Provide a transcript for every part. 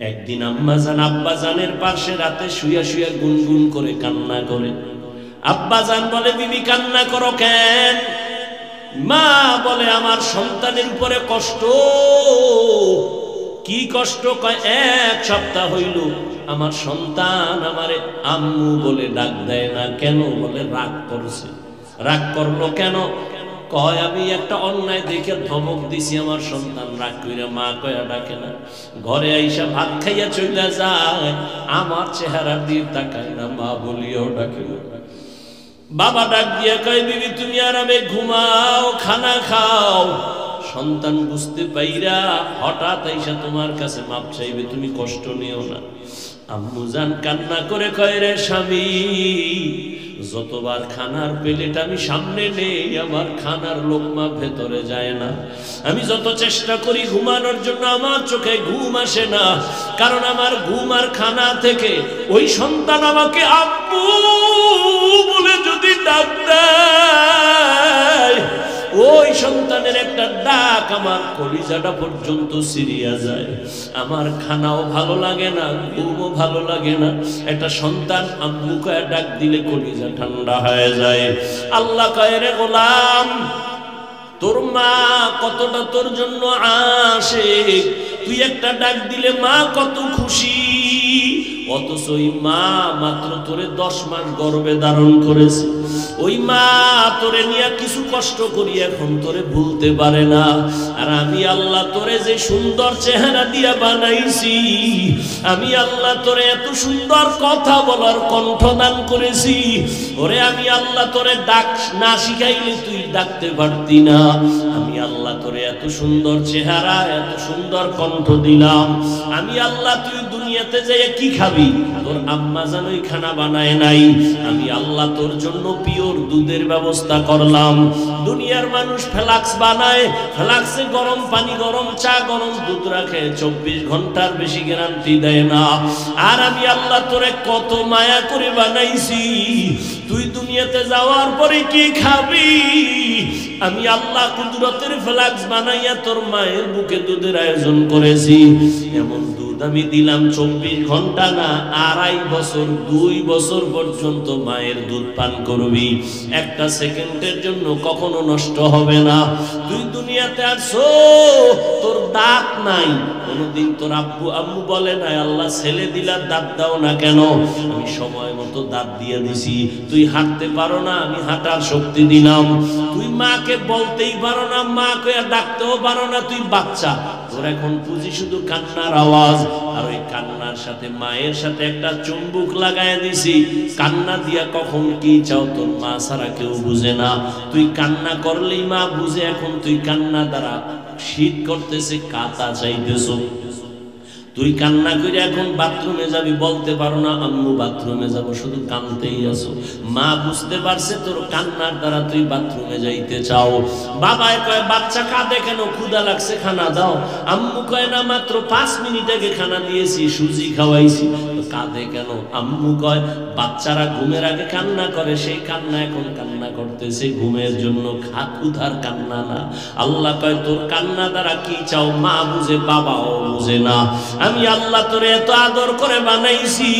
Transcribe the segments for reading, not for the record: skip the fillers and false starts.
একদিন আম্মাজান আব্বাজানের পাশে রাতে শুয়া শুয়া গুনগুন করে কান্না করে। আব্বাজান বলে, বিবি কান্না করো কেন? মা বলে, আমার সন্তানের উপরে কষ্ট। কি কষ্ট? কয়, 1 সপ্তাহ হইল আমার সন্তান আমারে আম্মু বলে ডাক দেয় না। কেন? বলে রাগ করছে। রাগ করলো কেন? কয়, আমি একটা অন্যায় দেখে ধমক দিছি, আমার সন্তান রাগ কইরা মা কয়া ডাকে না। ঘরে আইসা ভাত খাইয়া চলে যায়, আমার চেহারা দিয়ে তাকায় না, মা বলিও ডাকে না। বাবা ডাক দিয়া কয়, বিবি তুমি আরামে ঘুমাও, খানা খাও। সন্তান বুঝতে পাইরা হঠাৎ আইসা তোমার কাছে মাপ চাইবে, তুমি কষ্ট নিও না। আম্মু জান কান্না করে কয়, রে স্বামী, যতবার খানার প্লেট আমি সামনে নেই, আমার খানার লোকমা ভেতরে যায় না। আমি যত চেষ্টা করি ঘুমানোর জন্য, আমার চোখে ঘুম আসে না। কারণ আমার ঘুম আর খানা থেকে ওই সন্তান আমাকে আব্বু বলে যদি ডাক দেয়, ওই সন্তানের একটা ডাক আমার কলিজাটা পর্যন্ত সিরিয়া যায়। আমার খানাও ভালো লাগে না, ঘুমও ভালো লাগে না। একটা সন্তান আম্মু কয়ে ডাক দিলে কলিজা ঠান্ডা হয়ে যায়। আল্লাহ কয়, রে গোলাম, তোর মা কতটা তোর জন্য আশিক, তুই একটা ডাক দিলে মা কত খুশি। অথচ ওই মা মাত্র তোরে 10 মাস গর্ভে ধারণ করেছে। ওই মা তোরে নিয়ে কিছু কষ্ট করি এখন তোরে ভুলতে পারে না। আর আমি আল্লাহ তোরে যে সুন্দর চেহারা দিয়া বানাইছি, আমি আল্লাহ তোরে এত সুন্দর কথা বলার কণ্ঠ দান করেছি, ওরে আমি আল্লাহ তোরে ডাক না শিখাইলে তুই ডাকতে পারতি না। আমি আল্লাহ তোরে এত সুন্দর চেহারা, এত সুন্দর কণ্ঠ দিলাম। আমি আল্লাহ, তুই দুনিয়াতে যাই কি খাবি? তোর আম্মা জানোই খানা বানায় নাই। আমি আল্লাহ তোর জন্য পিওর দুধের ব্যবস্থা করলাম। দুনিয়ার মানুষ ফ্লাক্স বানায়, ফ্লাক্সে গরম পানি, গরম চা, গরম দুধ রাখে, 24 ঘন্টার বেশি গ্যারান্টি দেয় না। আর আমি আল্লাহ তোরে কত মায়া করে বানাইছি, তুই দুনিয়াতে যাওয়ার পরে কি খাবি? আমি আল্লাহ কুদরতের ফ্লাক্স বানাইয়া তোর মায়ের বুকে দুধের আয়োজন করেছি। এমন দুধ আমি দিলাম 24 ঘন্টা না, 2.5 বছর, 2 বছর পর্যন্ত মায়ের দুধ পান করবি। একটা সেকেন্ডের জন্য কখনো নষ্ট হবে না। তুই দুনিয়াতে আসছো, তোর দাঁত নাই, কোনদিন তোর আব্বু আম্মু বলে নাই আল্লাহ ছেলে দিলা দাঁত দাও না কেন? আমি সময় মতো দাঁত দিয়ে দিছি। তুই হাঁটতে পারো না, আমি হাঁটার শক্তি দিলাম। তুই মাকে বলতেই পারো না, মা কইয়া ডাকতেও পারো না, তুই বাচ্চা। তোর এখন পুঁজি শুধু কান্নার আওয়াজ। আর ওই কান্নার সাথে মায়ের সাথে একটা চুম্বুক লাগায় দিছি। কান্না দিয়া কখন কি চাও তোর মা ছাড়া কেউ বুঝে না। তুই কান্না করলেই মা বুঝে। এখন তুই কান্না দ্বারা শীত করতেছে, কাঁচা চাইতেছো। তুই কান্না করে এখন বাথরুমে যাবি, বলতে পারো না আম্মু বাথরুমে যাব, শুধু কাঁদতেই আছো। মা বুঝতে পারছে তোর কান্নার দ্বারা তুই বাথরুমে যাইতে চাও। বাবাই কয়, বাচ্চা কাঁদে কেন? ক্ষুধা লাগছে, খানা দাও। আম্মু কয়, না মাত্র 5 মিনিট আগে খানা দিয়েছি, সুজি খাওয়াইছি। কাঁদে কেন? আম্মু কয়, বাচ্চারা ঘুমের আগে কান্না করে, সেই কান্না এখন কান্না করতেছে ঘুমের জন্য, ক্ষুধার কান্না না। আল্লাহ কয়, তোর কান্না দ্বারা কি চাও? মা বুঝে, বাবাও বুঝে না। আমি আল্লাহ তোরে এত আদর করে বানাইছি,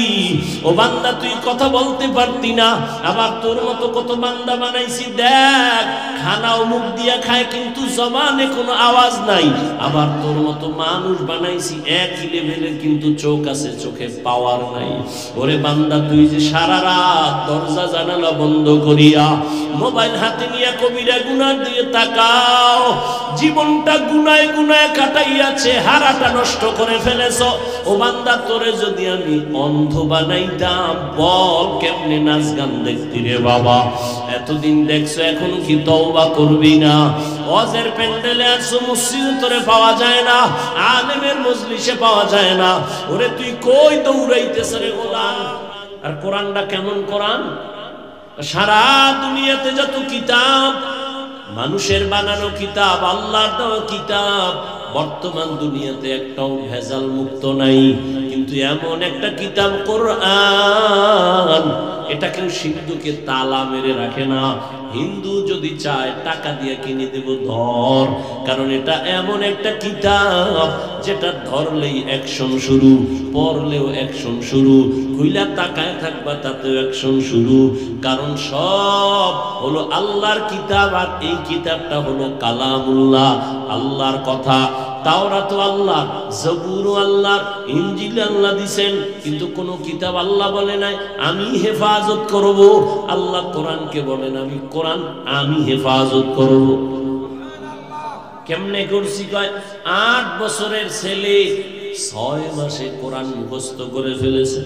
ও বান্দা তুই কথা বলতে পারতি না। আবার তোর মতো কত বান্দা বানাইছি, দেখ খানাও মুখ দিয়া খায় কিন্তু জবানে কোনো আওয়াজ নাই। আবার তোর মতো মানুষ বানাইছি একই লেভেলের, কিন্তু চোখ আছে, চোখে পাওয়ার নাই। ওরে বান্দা তুই যে সারা রাত দরজা জানালা বন্ধ করিয়া মোবাইল হাতে নিয়ে কবিরা গুনার দিকে তাকাও, জীবনটা গুনায় গুনায় কাটাইয়াছে, হারাটা নষ্ট করে ফেলেছ। ও বান্দা তোরে যদি আমি অন্ধ বানাইতাম, বল কেমনে নাচ গান দেখতি রে বাবা? এতদিন দেখছো, এখন কি তওবা করবি না? ওয়াজের প্যান্ডেলে আসো, মসজিদে তোরে পাওয়া যায় না, আলেমের মজলিসে পাওয়া যায় না। ওরে তুই কই দৌড়াইতেছ রে গোলাম? আর কোরআনটা কেমন কোরআন? সারা দুনিয়াতে যত কিতাব, মানুষের বানানো কিতাব, আল্লাহর দেওয়া কিতাব, বর্তমান দুনিয়াতে একটাও ভেজাল মুক্ত নাই। কিন্তু এমন একটা কিতাব কোরআন, এটা কেউ সিন্ধুকে তালা মেরে রাখে না। হিন্দু যদি চায় টাকা দিয়ে কিনে দেব, ধর। কারণ এটা এমন একটা কিতাব যেটা ধরলেই অ্যাকশন শুরু, পড়লেও অ্যাকশন শুরু, খুইলা তাকায় থাকবা তাতেও অ্যাকশন শুরু। কারণ সব হলো আল্লাহর কিতাব, আর এই কিতাবটা হলো কালামুল্লাহ, আল্লাহর কথা। তাওরাত আল্লাহ, জবুর আল্লাহ, ইনজিল আল্লাহ দিবেন, কিন্তু কোন কিতাব আল্লাহ বলে নাই আমি হেফাজত করব। আল্লাহ কোরআনকে বলেন আমি হেফাজত করব। কেমনে করছি কয় 8 বছরের ছেলে 6 মাসে কোরআন মুখস্থ করে ফেলেছে।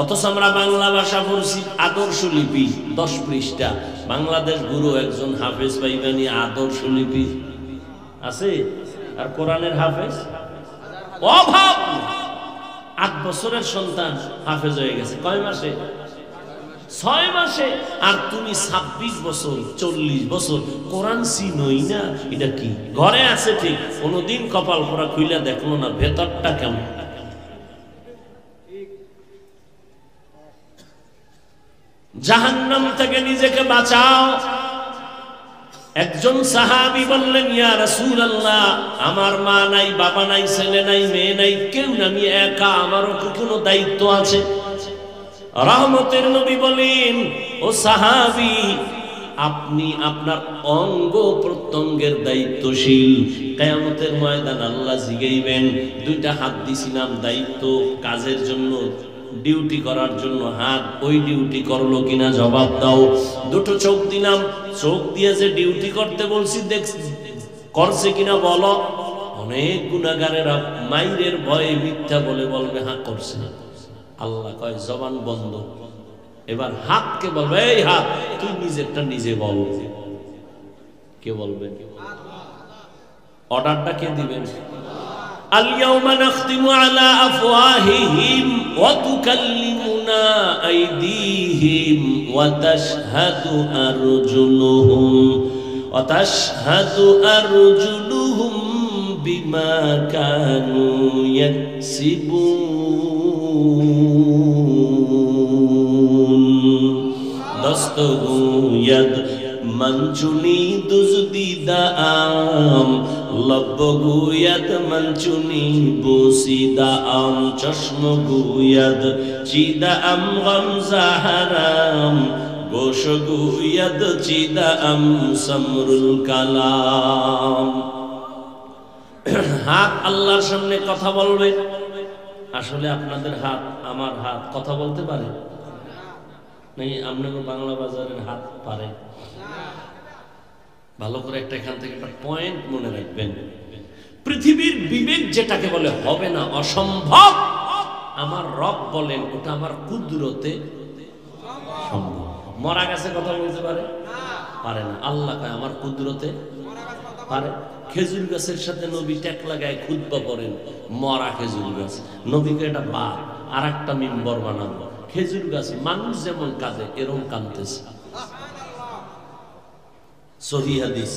অথচ আমরা বাংলা ভাষা পড়ছি আদর্শ লিপি 10 পৃষ্ঠা। বাংলাদেশ গুরু একজন হাফেজ পাইবানি আদর্শ লিপি আছে, আর কোরআনের হাফেজ অভাব। 8 বছরের সন্তান হাফেজ হয়ে গেছে কয় মাসে? 6 মাসে। আর তুমি 26 বছর 40 বছর কোরআন চিনোই না। এটা কি? ঘরে আছে ঠিক, কোনদিন কপাল পোড়া খুইলা দেখলো না ভেতরটা কেমন। জাহান্নাম থেকে নিজেকে বাঁচাও। একজন সাহাবী বললেন, ইয়া রাসূলুল্লাহ, আমার মা নাই, বাবা নাই, ছেলে নাই, মেয়ে নাই, কেউ না, আমি একা, আমারও কি কোনো দায়িত্ব আছে? রহমতের নবী বলেন, ও সাহাবী, আপনি আপনার অঙ্গ প্রত্যঙ্গের দায়িত্বশীল। কিয়ামতের ময়দান আল্লাহ জিগাইবেন, 2টা হাত দিছিলাম দায়িত্ব কাজের জন্য, ডিউটি করার জন্য হাত, ওই ডিউটি করলো কিনা জবাব দাও। 2টো চোখ দিলাম, চোখ দিয়ে যে ডিউটি করতে বলছি করছে কিনা বলো। অনেক গুনাহগারেরা মাইরের ভয়ে মিথ্যা বলে বলবে হ্যাঁ করছে। আল্লাহ কয় জবান বন্ধ। এবার হাতকে বলবে, এই হাত তুই নিজেরটা নিজে বল। কে বলবে? অর্ডারটা কে দিবেন? اليوم نختم على أفواههم وتكلمنا أيديهم وتشهد أرجلهم بما كانوا يكسبون دستگوید منچونی دزدیده ام لب گوید منچونی بوسیده ام چشم گوید چیده ام غم زهرم گوش گوید چیده ام سمرل کلام হাত আল্লাহর সামনে কথা বলবে। আসলে আপনাদের হাত আমার হাত কথা বলতে পারে নাই? আপনাদের বাংলা বাজারের হাত পারে? ভালো করে একটা এখান থেকে একটা পয়েন্ট মনে রাখবেন, পৃথিবীর বিবেক যেটাকে বলে হবে না, অসম্ভব, আমার রব বলেন ওটা আমার কুদরতে সম্ভব। মরা গাছে কথা বলতে পারে? পারে না। আল্লাহ কয় আমার কুদরতে পারে। খেজুর গাছের সাথে নবী ট্যাক লাগায় খুতবা পড়েন, মরা খেজুর গাছ। নবীকে এটা বাদ, আর একটা মিম্বর বানাবো। খেজুর গাছ মানুষ যেমন কাঁদে এরকম কাঁদতেছে। সহিহ হাদিস।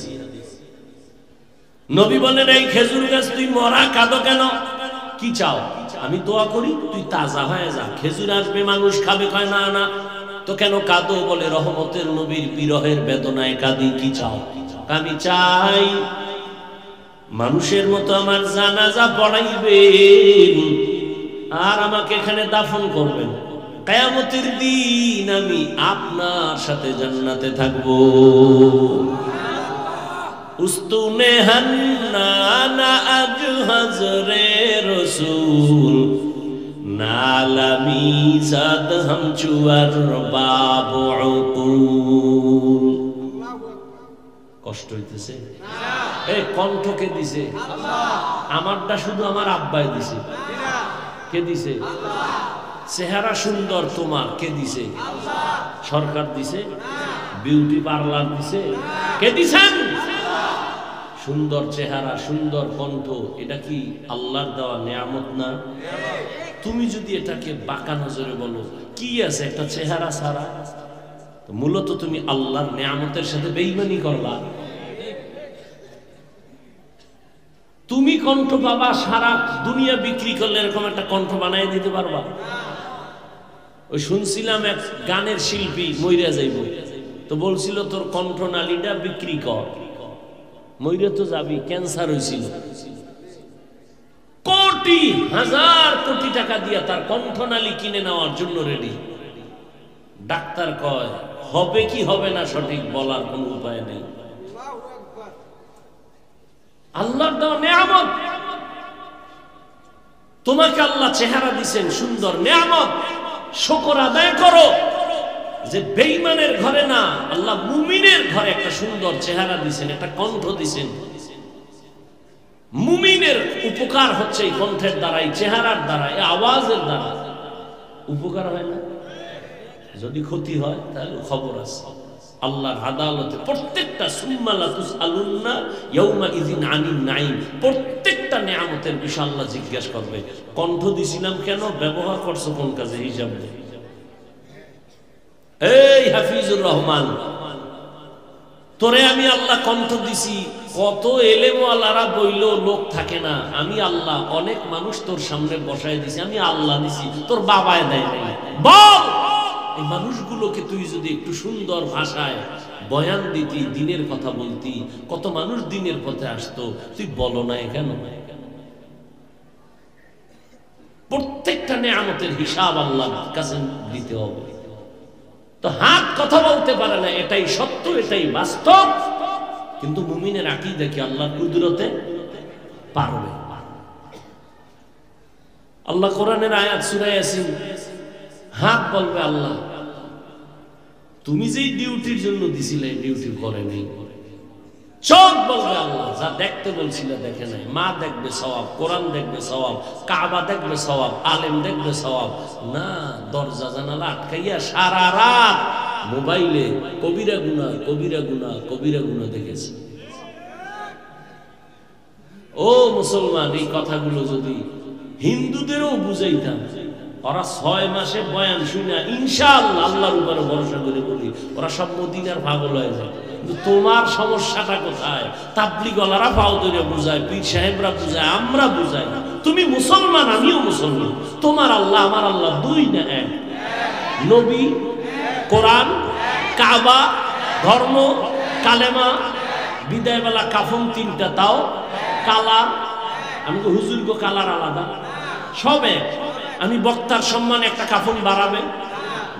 নবী বলেন, এই খেজুর গাছ তুই মরা কাঁদো কেন? কি চাও? আমি দোয়া করি তুই তাজা হয়ে যা, খেজুর আসবে মানুষ খাবে। কয় না না, তো কেন কাঁদো? বলে রহমতের নবীর বিরহের বেদনায় কাঁদি। কি চাও? আমি চাই মানুষের মতো আমার জানাজা পড়াইবেন আর আমাকে এখানে দাফন করবেন। কিয়ামতের দিন আমি আপনার সাথে জান্নাতে থাকবো। উস্তুনে হান্নানা আজ হজরে রসুল নালামি সাদ হাম চুয়ার বাবু উকুল। কষ্ট হইতেছে? এই কণ্ঠকে দিছে আমারটা শুধু আমার আব্বাই দিছে। কে দিছে? চেহারা সুন্দর তোমার কে দিছে? সরকার দিছে? বিউটি পার্লার দিছে? কে দিছেন? সুন্দর চেহারা, সুন্দর কণ্ঠ, এটা কি আল্লাহর দেওয়া নিয়ামত না? তুমি যদি এটাকে বাঁকা নজরে বলো, কি আছে একটা চেহারা ছাড়া, মূলত তুমি আল্লাহর নিয়ামতের সাথে বেঈমানি করলা। তুমি কণ্ঠ পাবা, সারা দুনিয়া বিক্রি করলে এরকম একটা কণ্ঠ বানাই দিতে পারবা? ওই শুনছিলাম এক গানের শিল্পী মইরা যাইব, তো বলছিল তোর কণ্ঠনালীটা বিক্রি কর, মইরে তো যাবি, ক্যান্সার হয়েছিল। কোটি হাজার কোটি টাকা দিয়া তার কণ্ঠনালী কিনে নেওয়ার জন্য রেডি। ডাক্তার কয় হবে কি হবে না সঠিক বলার কোনো উপায় নেই। আল্লাহর দেওয়া নেয়ামত, তোমাকে আল্লাহ চেহারা দিছেন সুন্দর নেয়ামত, শুকর আদায় করো যে বেঈমানের ঘরে না, আল্লাহ মুমিনের ঘরে একটা সুন্দর চেহারা দিছেন, একটা কণ্ঠ দিছেন। মুমিনের উপকার হচ্ছে এই কণ্ঠের দ্বারা, এই চেহারার দ্বারা, এই আওয়াজের দ্বারা। উপকার হয় না, যদি ক্ষতি হয় তাহলে খবর আছে আল্লাহর আদালতে। প্রত্যেকটা সুম্মা লা তুসআলুন্না ইয়াউমা ইযিন আনিন নাঈম, প্রত্যেকটা নেয়ামতের বিষয় আল্লাহ জিজ্ঞাসা করবে। কণ্ঠ দিছিলাম কেন, ব্যবহার করছো কোন কাজে, হিসাব নেই। এই হাফিজুর রহমান, তোরে আমি আল্লাহ কণ্ঠ দিছি, কত এলেমওয়ালারা বইল লোক থাকে না, আমি আল্লাহ অনেক মানুষ তোর সামনে বসায় দিছি, আমি আল্লাহ দিছি, তোর বাবায় দেয় নাই। বল, এই মানুষগুলোকে তুই যদি একটু সুন্দর ভাষায় বয়ান দিতি, দিনের কথা বলতি, কত মানুষ দিনের পথে আসতো, তুই বলো না কেন? প্রত্যেকটা নেয়ামতের হিসাব আল্লাহর কাছে দিতে হবে। তো হাত কথা বলতে পারে না, এটাই সত্য, এটাই বাস্তব। কিন্তু মুমিনের আকীদা কি আল্লাহর কুদরতে পারবে। আল্লাহ কোরআনের আয়াত সূরা ইয়াসিন, হাত বলবে আল্লাহ তুমি যেই ডিউটির জন্য দিছিলে ডিউটি করে নাই। চোখ বলবে আল্লাহ যা দেখতে বলছিলে দেখে নাই। মা দেখবে সওয়াব, কোরআন দেখবে সওয়াব, কাবা দেখবে সওয়াব, আলেম দেখবে সওয়াব। না, দরজা জানালা আটকাইয়া সারা রাত মোবাইলে কবিরা গুনাহ কবিরা গুনাহ কবিরা গুনাহ দেখেছে। ও মুসলমান, এই কথাগুলো যদি হিন্দুদেরও বুঝাইতাম, ওরা 6 মাসে বয়ান শুনে ইনশাআল্লাহ আল্লাহর উপরে ভরসা করে বলি, ওরা সব মদিনার পাগল হয়ে যায়। কিন্তু তোমার সমস্যাটা কোথায়? তাবলীগওয়ালারা পাও ধরে বুঝায়, পীর সাহেবরা বুঝায়, আমরা বুঝাই। তুমি মুসলমান, আমিও মুসলমান। তোমার আল্লাহ আমার আল্লাহ দুই না এক? নবী, কোরআন, কাবা, ধর্ম, কালেমা, বিদায়বেলা কাফন 3টা, তাও কালার। আমি তো হুজুর গো কালার আলাদা, সব এক। আমি বক্তার সম্মান একটা কাফন বাড়াবে,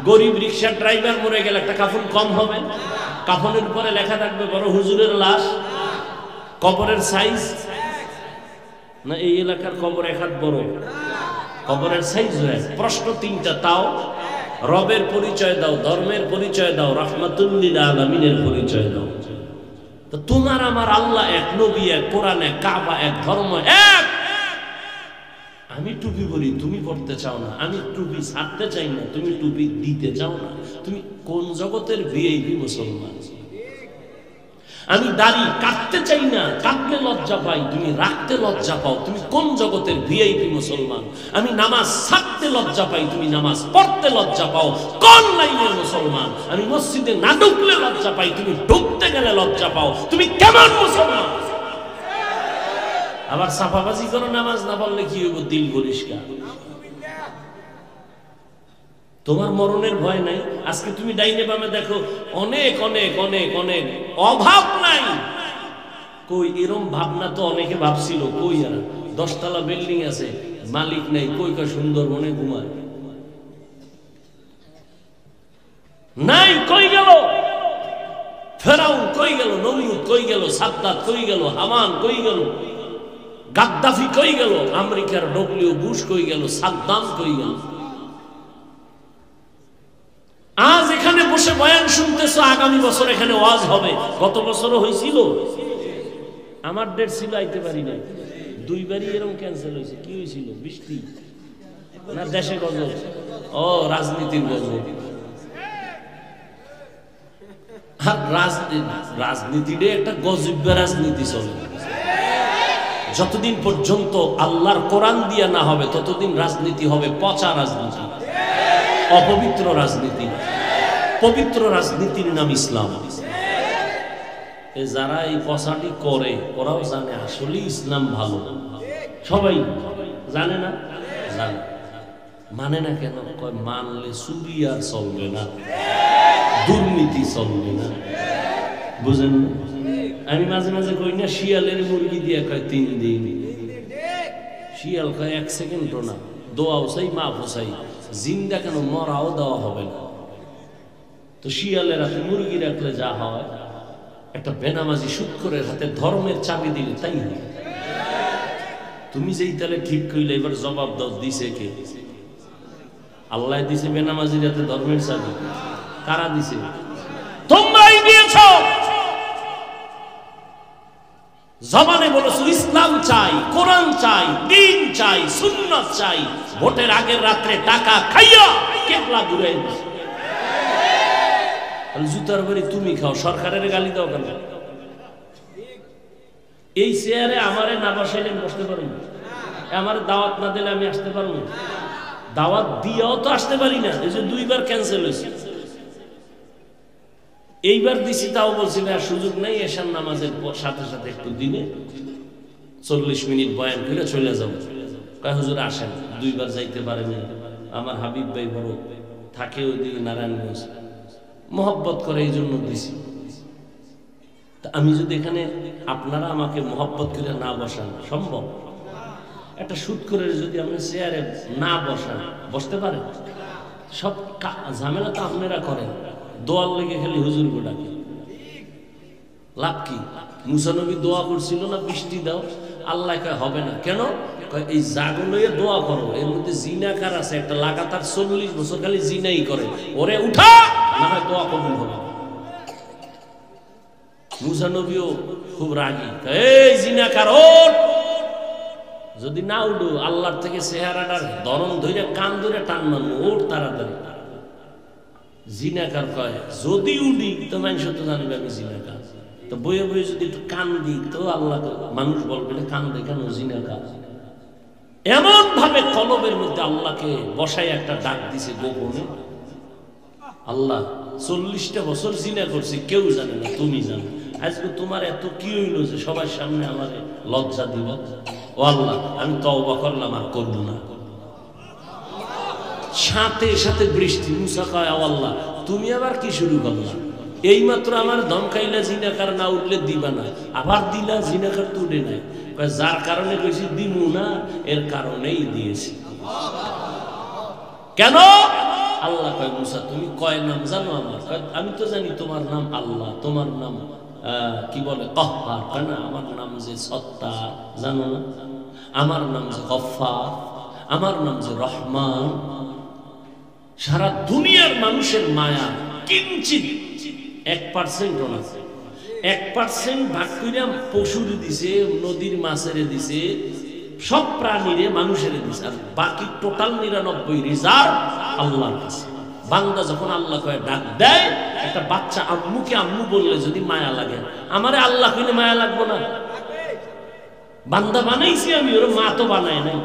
গরিব রিক্সার ড্রাইভার মরে গেলে একটা কাফন কম হবে। কাফনের উপরে লেখা থাকবে বড় হুজুরের লাশ, কবরের সাইজ না এই এলাকার কবর এক হাত বড়, কবরের সাইজ হয়। প্রশ্ন 3টা, তাও রবের পরিচয় দাও, ধর্মের পরিচয় দাও, রাহমাতুল লিল আলামিনের পরিচয় দাও। তো তোমার আমার আল্লাহ এক, নবী এক, কোরআন এক, কাবা এক, ধর্ম এক। আমি টুপি পরি, তুমি পড়তে চাও না। আমি টুপি ছাড়তে চাই না, তুমি টুপি দিতে চাও না। তুমি কোন জগতের ভিআইপি মুসলমান? আমি দাড়ি কাটতে চাই না, কাটলে লজ্জা পাই, তুমি রাখতে লজ্জা পাও। তুমি কোন জগতের ভিআইপি মুসলমান? আমি নামাজ ছাড়তে লজ্জা পাই, তুমি নামাজ পড়তে লজ্জা পাও। কোন লাইনের মুসলমান? আমি মসজিদে না ঢুকলে লজ্জা পাই, তুমি ঢুকতে গেলে লজ্জা পাও। তুমি কেমন মুসলমান? আবার সাফাবাজি করো, নামাজ না পড়লে কি হইব? দিল পরিষ্কার। তোমার মরণের ভয় নাই। আজকে তুমি ডাইনে বামে দেখো, অনেক অনেক অনেক অনেক অভাব নাই। কই এরম ভাবনা তো অনেকে ভাবছিল, কই আর 10 তলা বিল্ডিং আছে, মালিক নাই, কই কা সুন্দরবনে ঘুমায় নাই। কই গেল ফেরাউন? কই গেল নমরুদ? কই গেল সাদ্দাত? কই গেল হামান? কই গেল গাদ্দাফি? কই গেল আমেরিকার ডব্লিউ বুশ? কই গেল সাদ্দাম? কই গেল? আজ এখানে বসে বয়ান শুনতেছো, আগামী বছর এখানে ওয়াজ হবে। গত বছরও হয়েছিল, আমার ডেট ছিল, আইতে পারি না। 2 বারই এরকম ক্যান্সেল হয়েছে। কি হয়েছিল? বৃষ্টি না দেশে গজব? ও রাজনীতির গজব। আর রাজনীতিটা একটা গজব রাজনীতি চলে। যতদিন পর্যন্ত আল্লাহর কোরআন দিয়া না হবে ততদিন রাজনীতি হবে পচা রাজনীতি, অপবিত্র রাজনীতি। পবিত্র রাজনীতির নাম ইসলাম। যারা এই পচাটি করে ওরাও জানে আসলে ইসলাম ভালো। সবাই জানে না? জানে। মানে না কেন? কয় মানলে চুরি আর চলবে না, দুর্নীতি চলবে না। বুঝেন না? আমি মাঝে মাঝে কই না শিয়ালের মুরগি দিয়ে কয় 3 দিন, শিয়াল কয় 1 সেকেন্ডও না, দোয়াও চাই মাফও চাই, জিন্দা কেন মরাও দেওয়া হবে না। তো শিয়ালের হাতে মুরগি রাখলে যা হয়, একটা বেনামাজি সুৎখোরের হাতে ধর্মের চাবি দিলে তাই হয়। তুমি যেই তাহলে ঠিক কইলে এবার জবাব দাও, দিছে কে? আল্লাহ দিছে বেনামাজির হাতে ধর্মের চাবি? কারা দিছে? তোমরাই দিয়েছো। জবানে বলেছো ইসলাম চাই, কোরআন চাই, দ্বীন চাই, সুন্নাত চাই, ভোটের আগের রাত্রে টাকা খাইয়া কেবলা ঘুরে দিছে। জুতার বাড়ি তুমি খাও, সরকারের গালি দাও কেন? এই চেয়ারে আমারে না বসাইলে বসতে পারবো? আমার দাওয়াত না দিলে আমি আসতে পারবো? দাওয়াত দিয়েও তো আসতে পারি না, এই যে 2 বার ক্যান্সেল হয়েছে। এইবার দিছি, তাও বলছি না সুযোগ নেই, এশার নামাজের সাথে সাথে একটু দিনে 40 মিনিট বয়ান করে চলে যাবো। কয় হুজুর আসেন, 2 বার যাইতে পারেন। আমার হাবিব ভাই বড় থাকে ওইদিকে নারায়ণগঞ্জ, মহব্বত করে এই জন্য দিছি। আমি যদি এখানে আপনারা আমাকে মহব্বত করে না বসান, সম্ভব? একটা সুদ করে যদি আপনি চেয়ারে না বসান, বসতে পারেন? সব ঝামেলা তো আপনারা করেন, দোয়ার লেগে খালি হুজুর গোটাকে। লাভ কি? মুসা নবী দোয়া করছিল না, বৃষ্টি দাও, আল্লাহ কয় হবে না। কেন? এই জাগো লইয়ে দোয়া করো, এর মধ্যে জিনাকার আছে, একটা লাগাতার 40 বছর খালি জিনাই করে, ওরে উঠা, না হয় দোয়া কবুল হবে। মুসা নবীও খুব রাগী, এই জিনাকার ওঠ, যদি না উঠো আল্লাহর থেকে চেহারাটার ধরন ধরে কান ধরে টান মারবো, ওঠ তাড়াতাড়ি। জিনাকার কয় যদি উঠি তো মানুষ তো জানবে আমি জিনাকার, তো বইয়ে বইয়ে যদি একটু কান দিই তো আল্লাহ মানুষ বলবে কান দে কেন জিনাকার। এমন ভাবে কলবের মধ্যে আল্লাহকে বসাই একটা ডাক দিছে গোপনে। আল্লাহ 40টা বছর জিনা করছি, কেউ জানে না, তুমি জানো। আজকে তোমার এত কি হইলো যে সবার সামনে আমার লজ্জা দিবা? ও আল্লাহ, আমি তওবা করলাম, আর করব না। সাথে সাথে বৃষ্টি। মুসা কয় আল্লাহ তুমি আবার কি শুরু করলা? এইমাত্র আমার ধমকাইলা জিনাকার না উঠলে দিবা না, আবার দিলা জিনাকার তো উঠে নাই। যার কারণে কইছি দিমু না, এর কারণেই দিয়েছি। কেন? আল্লাহ কয় মুসা তুমি কয় নাম জানো আমার? আমি তো জানি তোমার নাম আল্লাহ, তোমার নাম কি বলে কহ্হার, কয় না আমার নাম যে সত্তার, জানো না? আমার নাম যে গফফার, আমার নাম যে রহমান। সারা দুনিয়ার মানুষের মায়া কিঞ্চিত 1% না, 1% ভাগ কইরা পশুরে দিছে, নদীর মাছেরে দিছে, সব প্রাণীরে মানুষেরে দিছে, আর বাকি টোটাল 99 রিজার্ভ আল্লাহর কাছে। বান্দা যখন আল্লাহ কয়ে ডাক দেয়, একটা বাচ্চা আম্মুকে আম্মু বললে যদি মায়া লাগে, আমারে আল্লাহ কইলে মায়া লাগবো না? বান্দা বানাইছি আমি, ওর মা তো বানায় নাই।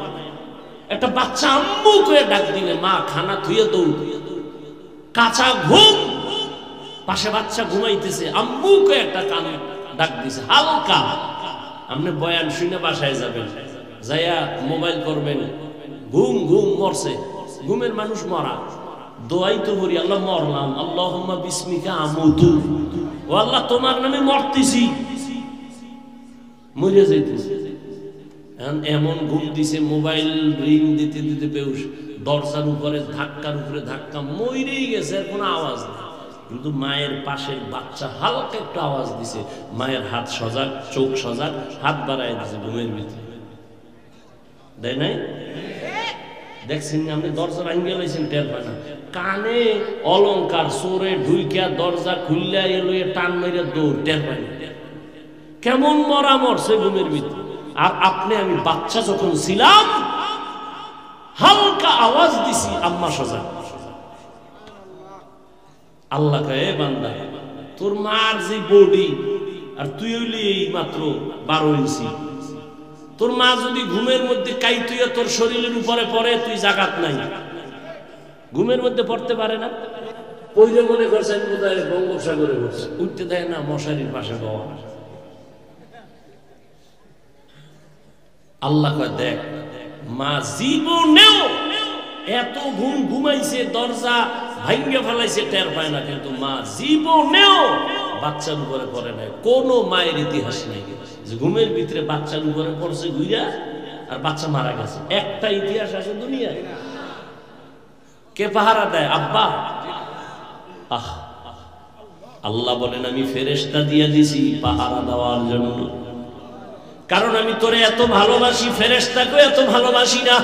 একটা বাচ্চা আম্মু কয়ে ডাক দিলে মা খানা ধুয়ে দৌড়, কাঁচা ঘুম, পাশে বাচ্চা ঘুমাইতেছে, আম্মু কয়ে একটা কান ডাক দিছে হালকা। আপনি বয়ান শুনে বাসায় যাবেন, যাইয়া মোবাইল করবেন, ঘুম ঘুম মরছে, ঘুমের মানুষ মরা, দোয়াই তো করি আল্লাহ মরলাম, আল্লাহুম্মা বিসমিকা আমুতু, ও আল্লাহ তোমার নামে মরতেছি, মরে যাইতেছি। এমন ঘুম দিছে, মোবাইল রিং দিতে দিতে বেউস, দরজার উপরে ধাক্কার উপরে ধাক্কা, মরেই গেছে, আর কোনো আওয়াজ নেই। কিন্তু মায়ের পাশের বাচ্চা হালকা একটু আওয়াজ দিছে, মায়ের হাত সজাগ, চোখ সজাগ, হাত বাড়ায় দিছে ঘুমের ভিতরে, দেয় নাই? দেখছেন আপনি দরজা ভাঙ্গিয়ে লাইছেন, টের পায় না। কানে অলংকার চোরে ঢুইকা দরজা খুললে এলো, টান মেরে দৌড়, টের পায় না। কেমন মরা মরছে ঘুমের ভিতরে। আর আপনি আমি বাচ্চা যখন ছিলাম, হালকা আওয়াজ দিছি, আম্মা সজাগ। আল্লাহ কয় বান্দা তোর মার যে বডি, আর তুই হইলি এই মাত্র 12 ইঞ্চি, তোর মা যদি ঘুমের মধ্যে কাইতুইয়া তোর শরীরের উপরে পড়ে, তুই জাগাত নাই, ঘুমের মধ্যে পড়তে পারে না। পইলে মনে করছেন বোধহয় বঙ্গোপসাগরে বসে, উঠতে দেয় না, মশারির পাশে বাবা। আল্লাহ কয় দেখ, মা জীবনেও এত ঘুম ঘুমাইছে, দরজা ভাঙ্গে ফেলাইছে, টের পায় না, কিন্তু মা জীবনেও বাচ্চার উপরে পড়ে নাই। কোনো মায়ের ইতিহাস নাই যে ঘুমের ভিতরে বাচ্চার উপরে পড়ছে ঘুইরা আর বাচ্চা মারা গেছে। একটা ইতিহাস আছে দুনিয়ায়। কে পাহারা দেয়? আব্বা। আহ, আল্লাহ বলেন আমি ফেরেশতা দিয়ে দিছি পাহারা দেওয়ার জন্য, কারণ আমি তোরে এত ভালোবাসি, ফেরেশতাকে এত ভালোবাসি না।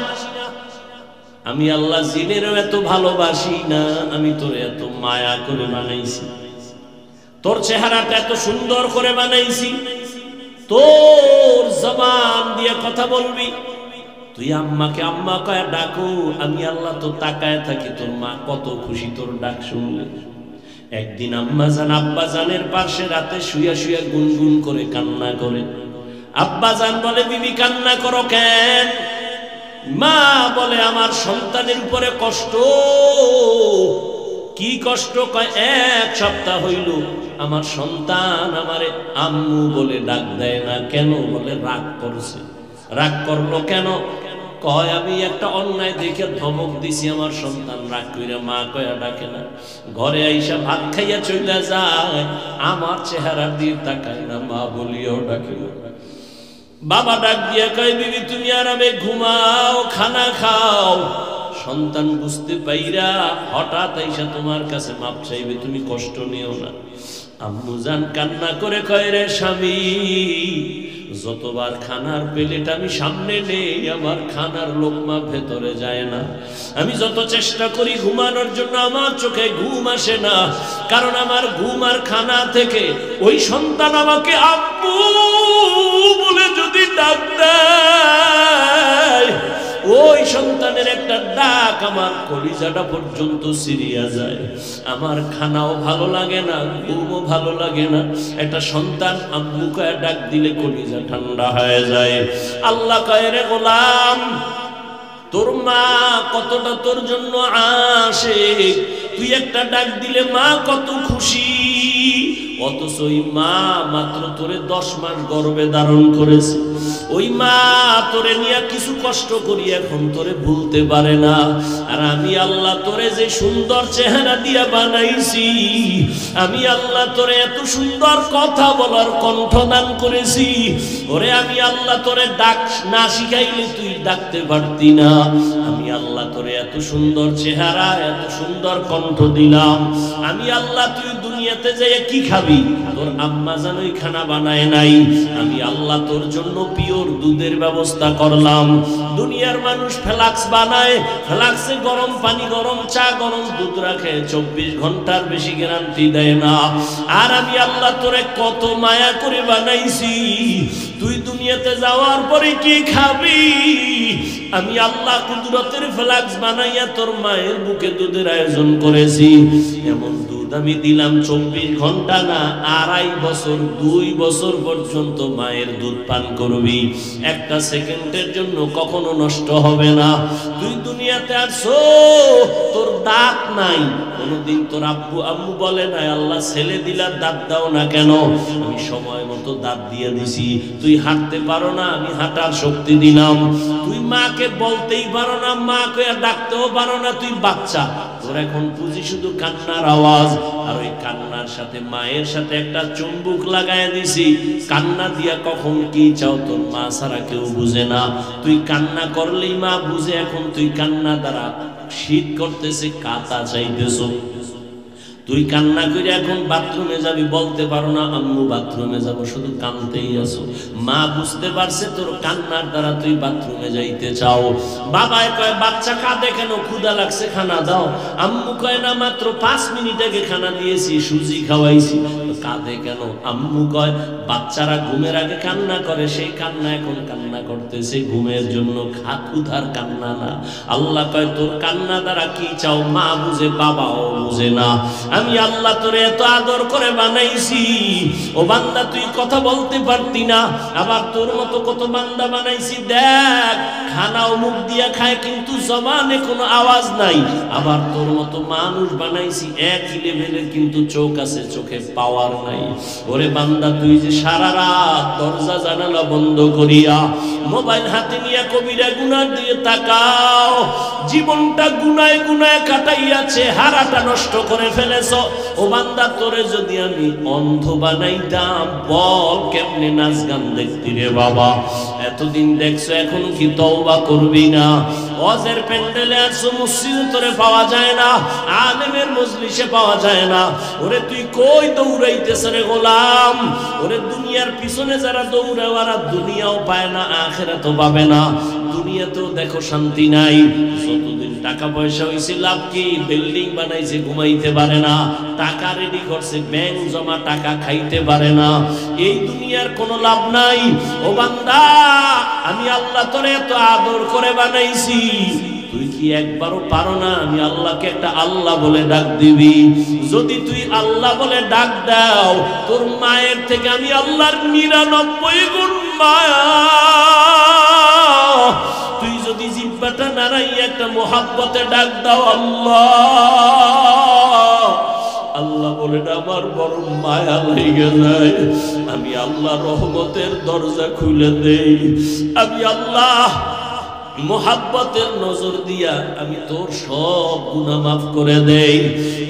আমি আল্লাহ জিনেরও এত ভালোবাসি না, আমি তোরে এত মায়া করে বানাইছি, তোর চেহারাটা এত সুন্দর করে বানাইছি, তোর জবান দিয়ে কথা বলবি, তুই আম্মাকে আম্মা কয়ে ডাকো, আমি আল্লাহ তো তাকায় থাকি তোর মা কত খুশি তোর ডাক শুনলে। একদিন আম্মা জান আব্বা জানের পাশে রাতে শুয়া শুয়া গুনগুন করে কান্না করে। আব্বা জান বলে বিবি কান্না করো কেন? মা বলে আমার সন্তানের উপরে কষ্ট। কি কষ্ট? কয় এক সপ্তাহ হইল আমার সন্তান আমারে আম্মু বলে ডাক দেয় না। কেন? বলে রাগ করছে। রাগ করলো কেন? কয় আমি একটা অন্যায় দেখে ধমক দিছি, আমার সন্তান রাগ কইরা মা কয়া ডাকে না, ঘরে আইসা ভাত খাইয়া চইলা যায়, আমার চেহারা দিয়ে তাকায় না, মা বলিয়াও ডাকে না। বাবা ডাক দিয়া কয় বিবি তুমি আরামে ঘুমাও, খানা খাও। সন্তান বুঝতে পাইরা হঠাৎ আইসা তোমার কাছে মাপ চাইবে, তুমি কষ্ট নিও না। আম্মু জান কান্না করে কয় রে স্বামী, যতবার খানার প্লেট আমি সামনে নেই আমার খানার লোকমা ভেতরে যায় না। আমি যত চেষ্টা করি ঘুমানোর জন্য আমার চোখে ঘুম আসে না, কারণ আমার ঘুম আর খানা থেকে ওই সন্তান আমাকে আব্বু বলে যদি ডাক দেয়, ওই সন্তানের একটা ডাক আমার কলিজাটা পর্যন্ত সিরিয়া যায়। আমার খানাও ভালো লাগে না, ঘুমও ভালো লাগে না। একটা সন্তান আম্মু কয়ে ডাক দিলে কলিজা ঠান্ডা হয়ে যায়। আল্লাহ কয় রে গোলাম, তোর মা কতটা তোর জন্য আসে, তুই একটা ডাক দিলে মা কত খুশি। অথচ ওই মা মাত্র তোরে 10 মাস গর্ভে ধারণ করেছে। ওই মা তোরে নিয়ে কিছু কষ্ট করি এখন তোরে ভুলতে পারে না। আর আমি আল্লাহ তোরে যে সুন্দর চেহারা দিয়া বানাইছি, আমি আল্লাহ তোরে এত সুন্দর কথা বলার কণ্ঠ দান করেছি, ওরে আমি আল্লাহ তোরে ডাক না শিখাইলে তুই ডাকতে পারতি না। আমি আল্লাহ তোরে এত সুন্দর চেহারা, এত সুন্দর কণ্ঠ দিলাম। আমি আল্লাহ তুই দুনিয়াতে যাই কি খাবি? তোর আম্মা জানোই খানা বানায় নাই। আমি আল্লাহ তোর জন্য পিওর দুধের ব্যবস্থা করলাম। দুনিয়ার মানুষ ফ্লাক্স বানায়, ফ্লাক্সে গরম পানি, গরম চা, গরম দুধ রাখে, 24 ঘন্টার বেশি গ্যারান্টি দেয় না। আর আমি আল্লাহ তোরে কত মায়া করে বানাইছি, তুই দুনিয়াতে যাওয়ার পরে কি খাবি? আমি আল্লাহ কুদরতের ফ্লাক্স বানাইয়া তোর মায়ের বুকে দুধের আয়োজন করেছি। এমন দুধ আমি দিলাম 24 ঘন্টা না, 2.5 বছর, 2 বছর পর্যন্ত মায়ের দুধ পান করবি, একটা সেকেন্ডের জন্য কখনো নষ্ট হবে না। তুই দুনিয়াতে আসছো, তোর দাঁত নাই, কোনদিন তোর আব্বু আম্মু বলে না আল্লাহ ছেলে দিলা দাঁত দাও না কেন? আমি সময় মতো দাঁত দিয়ে দিছি। তুই হাঁটতে পারো না, আমি হাঁটার শক্তি দিলাম। তুই মাকে বলতেই পারো না, মাকে ডাকতেও পারো না, তুই বাচ্চা। তোর এখন বুঝি শুধু কান্নার আওয়াজ, আর ওই কান্নার সাথে মায়ের সাথে একটা চুম্বুক লাগায় দিছি। কান্না দিয়া কখন কি চাও তোর মা ছাড়া কেউ বুঝে না। তুই কান্না করলেই মা বুঝে। এখন তুই কান্না দ্বারা শীত করতেছে, কাঁথা চাইতেছো। তুই কান্না করে এখন বাথরুমে যাবি, বলতে পারো না আম্মু বাথরুমে যাবো, শুধু কাঁদতেই আছো। মা বুঝতে পারছে তোর কান্নার দ্বারা তুই বাথরুমে যাইতে চাও। বাবাই কয় বাচ্চা কাঁদে কেন? ক্ষুধা লাগছে, খানা দাও। আম্মু কয় না মাত্র 5 মিনিট আগে খানা দিয়েছি, সুজি খাওয়াইছি। কাঁদে কেন? আম্মু কয় বাচ্চারা ঘুমের আগে কান্না করে, সেই কান্না এখন কান্না করতেছে ঘুমের জন্য, ক্ষুধার কান্না না। আল্লাহ কয় তোর কান্না দ্বারা কি চাও? মা বুঝে, বাবাও বুঝে না। আমি আল্লাহ তোরে এত আদর করে বানাইছি, ও বান্দা তুই কথা বলতে পারতি না। আবার তোর মতো কত বান্দা বানাইছি, দেখ খানাও মুখ দিয়া খায় কিন্তু জবানে কোনো আওয়াজ নাই। আবার তোর মতো মানুষ বানাইছি একই লেভেলের, কিন্তু চোখ আছে, চোখে পাওয়ার নাই। ওরে বান্দা তুই যে সারা রাত দরজা জানালা বন্ধ করিয়া মোবাইল হাতে নিয়ে কবিরা গুনার দিয়ে তাকাও, জীবনটা গুনায় গুনায় কাটাইয়াছে, হারাটা নষ্ট করে ফেলেছ। ও বান্দা, তোরে যদি আমি অন্ধ বানাইতাম, বল কেমনে নাচ গান দেখতি রে বাবা? এতদিন দেখছো, এখন কি তওবা করবি না? ওয়াজের প্যান্ডেলে আসো, মসজিদে তোরে পাওয়া যায় না, আলেমের মজলিসে পাওয়া যায় না। ওরে তুই কই দৌড়াইতেছ রে গোলাম? ওরে দুনিয়ার পিছনে যারা দৌড়ায় ওরা দুনিয়াও পায় না, আখিরাতও পাবে না। দুনিয়াতেও দেখো শান্তি নাই। যতদিন টাকা পয়সা হইছে লাভ কি? বিল্ডিং বানাইছে, ঘুমাইতে পারে না। টাকা রেডি করছে, ব্যাংক জমা, টাকা খাইতে পারে না। এই দুনিয়ার কোনো লাভ নাই। ও বান্দা, আমি আল্লাহ তোরে এত আদর করে বানাইছি, তুই কি একবারও পারো না আমি আল্লাহকে একটা আল্লাহ বলে ডাক দিবি? যদি তুই আল্লাহ বলে ডাক দাও, তোর মায়ের থেকে আমি আল্লাহর 99 গুণ মায়া। তুই যদি জিহ্বাটা নাড়াইয়া একটা মোহাব্বতে ডাক দাও আল্লাহ, আল্লাহ বলে আমার বড় মায়া লেগে যায়। আমি আল্লাহ রহমতের দরজা খুলে দেই। আমি আল্লাহ মোহাব্বতের নজর দিয়া আমি তোর সব গুনাহ মাফ করে দেই।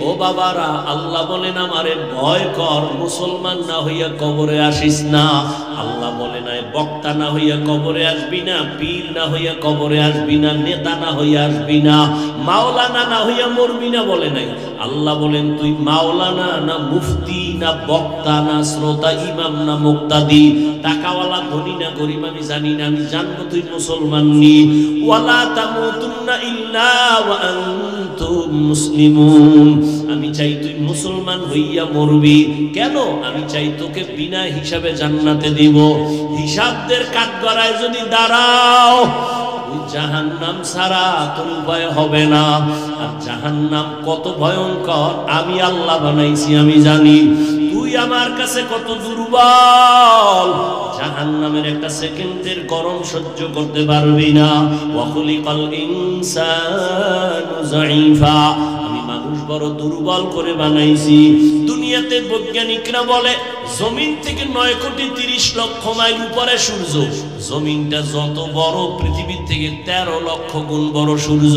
ও বাবারা, আল্লাহ বলেন আমারে ভয় কর, মুসলমান না হইয়া কবরে আসিস না। আল্লাহ বলে নাই বক্তা না হইয়া কবরে আসবি না, পীর না হইয়া কবরে আসবি না, নেতা না হইয়া আসবি না, মাওলানা না হইয়া মরবি না বলে নাই। আল্লাহ বলেন তুই মাওলানা না মুফতি না বক্তা না শ্রোতা ইমাম না মুক্তাদি, টাকাওয়ালা ধনী না গরিব আমি জানি না, আমি জানবো তুই মুসলমান নি। ওয়ালা তামুতুন্না ইল্লা ওয়া আনতুম মুসলিমুন। আমি চাই তুই মুসলমান হইয়া মরবি। কেন? আমি চাই তোকে বিনা হিসাবে জান্নাতে দিব। হিসাবদের কাঠগড়ায় যদি দাঁড়াও, জাহান্নাম ছাড়া তোর উপায় হবে না। আর জাহান্নাম কত ভয়ঙ্কর আমি আল্লাহ বানাইছি, আমি জানি। তুই আমার কাছে কত দুর্বল, জাহান্নামের একটা সেকেন্ডের গরম সহ্য করতে পারবি না। ওয়া খুলিকাল ইনসানু যায়ীফা। আমি মানুষ বড় দুর্বল করে বানাইছি। দুনিয়াতে বৈজ্ঞানিকরা বলে জমিন থেকে 9,30,00,000 মাইল উপরে সূর্য। জমিনটা যত বড়, পৃথিবীর থেকে 13 লক্ষ গুণ বড় সূর্য।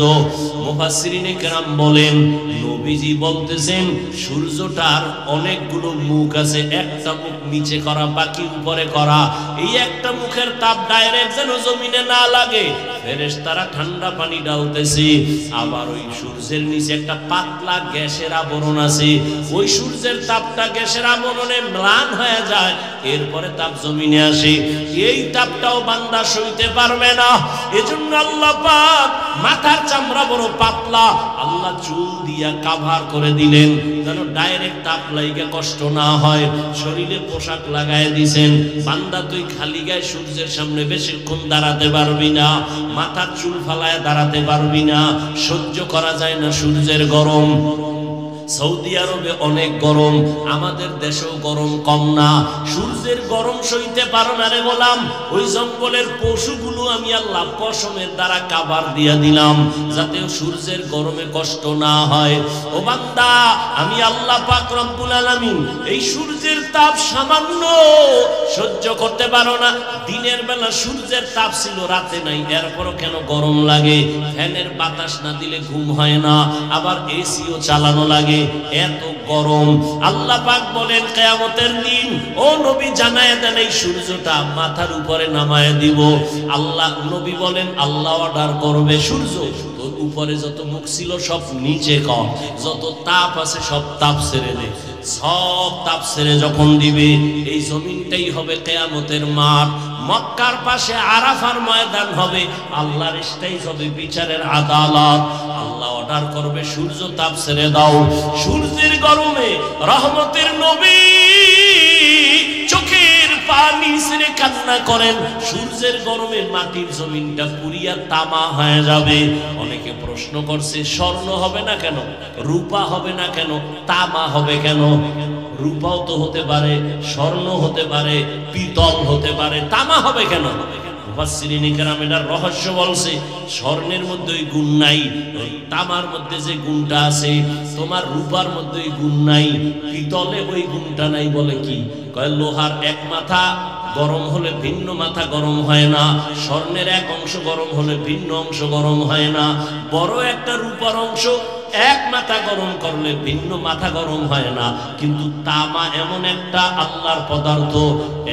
মুফাসসিরিনে কেরাম বলেন, নবীজি বলতেছেন সূর্যটার অনেকগুলো মুখ আছে, একটা মুখ নিচে করা, বাকি উপরে করা। এই একটা মুখের তাপ ডাইরেক্ট যেন জমিনে না লাগে, ফেরেশতারা ঠান্ডা পানি ডালতেছে। আবার ওই সূর্যের নিচে একটা পাতলা গ্যাসের আবরণ আছে, ওই সূর্যের তাপটা গ্যাসের আবরণে ম্লান হয়ে যায়, এরপরে তাপ জমিনে আসে। এই তাপটাও বান্দা সইতে পারবে না। এজন্য আল্লাহ পাক মাথার চামড়া বড় পাতলা, আল্লাহ চুল দিয়া কাভার করে দিলেন যেন ডাইরেক্ট তাপ লাইগা কষ্ট না হয়। শরীরে পোশাক লাগায় দিছেন। বান্দা তুই খালি গায়ে সূর্যের সামনে বেশিক্ষণ দাঁড়াতে পারবি না, মাথার চুল ফালায় দাঁড়াতে পারবি না, সহ্য করা যায় না সূর্যের গরম। সৌদি আরবে অনেক গরম, আমাদের দেশেও গরম কম না। সূর্যের গরম সইতে পারো না রে গোলাম, ওই জঙ্গলের পশুগুলো আমি আল্লাহ পশমের দ্বারা কাভার দিয়া দিলাম, যাতে সূর্যের গরমে কষ্ট না হয়। ও বান্দা, আমি আল্লাহ পাক রব্বুল আলামিন এই সূর্যের তাপ সামান্য সহ্য করতে পারো না। দিনের বেলা সূর্যের তাপ ছিল, রাতে নাই, এরপরও কেন গরম লাগে? ফ্যানের বাতাস না দিলে ঘুম হয় না, আবার এসিও চালানো লাগে, এত গরম। আল্লাহ পাক বলেন কিয়ামতের দিন ও নবী জানায় দেন এই সূর্যটা মাথার উপরে নামায় দিব। আল্লাহ নবী বলেন আল্লাহ অর্ডার করবে, সূর্য তোর উপরে যত মুখ ছিল সব নিচে কর, যত তাপ আছে সব তাপ ছেড়ে দে। সব তাপ ছেড়ে যখন দিবে, এই জমিনটাই হবে কিয়ামতের মাঠ। মক্কার পাশে আরাফার ময়দান হবে, আল্লাহর স্টেজ হবে, বিচারের আদালত। আল্লাহ অর্ডার করবে সূর্য তাপ ছেড়ে দাও। সূর্যের গরমে রহমতের নবী চোখের পানি ছেড়ে কান্না করেন। সূর্যের গরমে মাটির জমিনটা পুড়িয়া তামা হয়ে যাবে। অনেকে প্রশ্ন করছে স্বর্ণ হবে না কেন, রূপা হবে না কেন, তামা হবে কেন? রূপাও তো হতে পারে, স্বর্ণ হতে পারে, পিতল হতে পারে, তামা হবে কেন? মুফাসসিরিনে কেরাম এটার রহস্য বলছে, স্বর্ণের মধ্যে ওই গুণ নাই, ওই তামার মধ্যে যে গুণটা আছে, তোমার রূপার মধ্যে ওই গুণ নাই, পিতলে ওই গুণটা নাই। বলে কি কয়, লোহার এক মাথা গরম হলে ভিন্ন মাথা গরম হয় না, স্বর্ণের এক অংশ গরম হলে ভিন্ন অংশ গরম হয় না, বড় একটা রূপার অংশ এক মাথা গরম করলে ভিন্ন মাথা গরম হয় না। কিন্তু তামা এমন একটা আল্লাহর পদার্থ,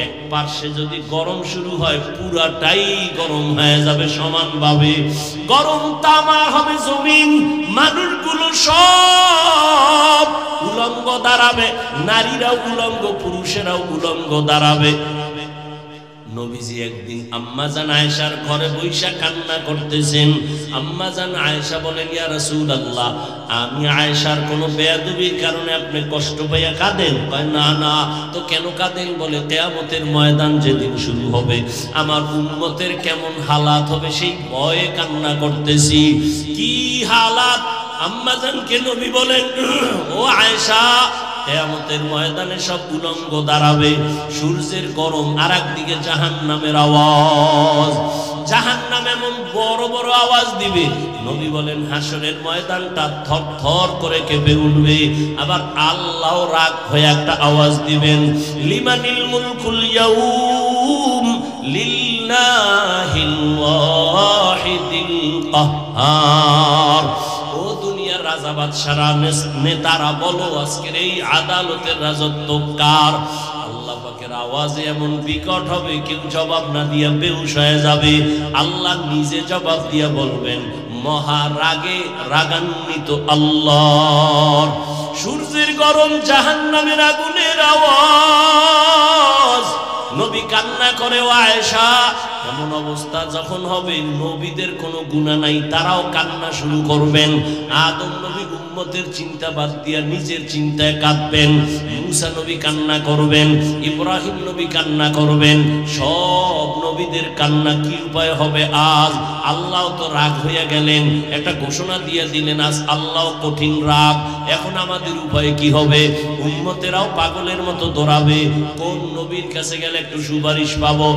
এক পার্শ্বে যদি গরম শুরু হয় পুরাটাই গরম হয়ে যাবে সমানভাবে। গরম তামা হবে জমিন, মানুষগুলো সব উলঙ্গ দাঁড়াবে, নারীরাও উলঙ্গ, পুরুষেরাও উলঙ্গ দাঁড়াবে। নবীজি একদিন আম্মাজান আয়েশার ঘরে বৈশা কান্না করতেছেন। আম্মাজান আয়েশা বলেন, ইয়া রাসূলুল্লাহ, আমি আয়েশার কোনো বেয়াদবির কারণে আপনি কষ্ট পাইয়া কাঁদেন? কয়, না না। তো কেন কাঁদেন? বলে, কিয়ামতের ময়দান যেদিন শুরু হবে, আমার উম্মতের কেমন হালাত হবে সেই ভয়ে কান্না করতেছি। কি হালাত? আম্মাজানকে নবী বলেন, ও আয়েশা, কিয়ামতের ময়দানে সব উলঙ্গ দাঁড়াবে, সূর্যের গরম, আর একদিকে জাহান্নামের আওয়াজ। জাহান্নাম এমন বড় বড় আওয়াজ দিবে, নবী বলেন হাসরের ময়দানটা থর থর করে কেঁপে উঠবে। আবার আল্লাহ রাগ হয়ে একটা আওয়াজ দিবেন, লিমানিল মুলকুল ইয়াউম লিল্লাহিল ওয়াহিদিল কাহ্হার। ও দুনিয়ার রাজা বাদশারা নেতারা বলো, আজকের এই আদালতের রাজত্ব কার? আল্লাহ পাকের আওয়াজে এমন বিকট হবে, কেউ জবাব না দিয়া বেহুশ হয়ে যাবে। আল্লাহ নিজে জবাব দিয়া বলবেন, মহারাগে রাগান্বিত আল্লাহ। সূর্যের গরম, জাহান্নামের আগুনের আওয়াজ। নবী কান্না করে, ও আয়েশা, এমন অবস্থা যখন হবে নবীদের কোনো গুনাহ নাই, তারাও কান্না শুরু করবেন। আদম নবী উম্মতের চিন্তা বাদ দিয়া নিজের চিন্তায় কাঁদবেন, মুসা নবী কান্না করবেন, ইব্রাহিম নবী কান্না করবেন। সব নবীদের কান্না কি উপায় হবে আজ? আল্লাহ তো রাগ হইয়া গেলেন, একটা ঘোষণা দিয়ে দিলেন, আজ আল্লাহ কঠিন রাগ। এখন আমাদের উপায় কি হবে? উম্মতেরাও পাগলের মতো দৌড়াবে, কোন নবীর কাছে গেলে একটু সুপারিশ পাবো।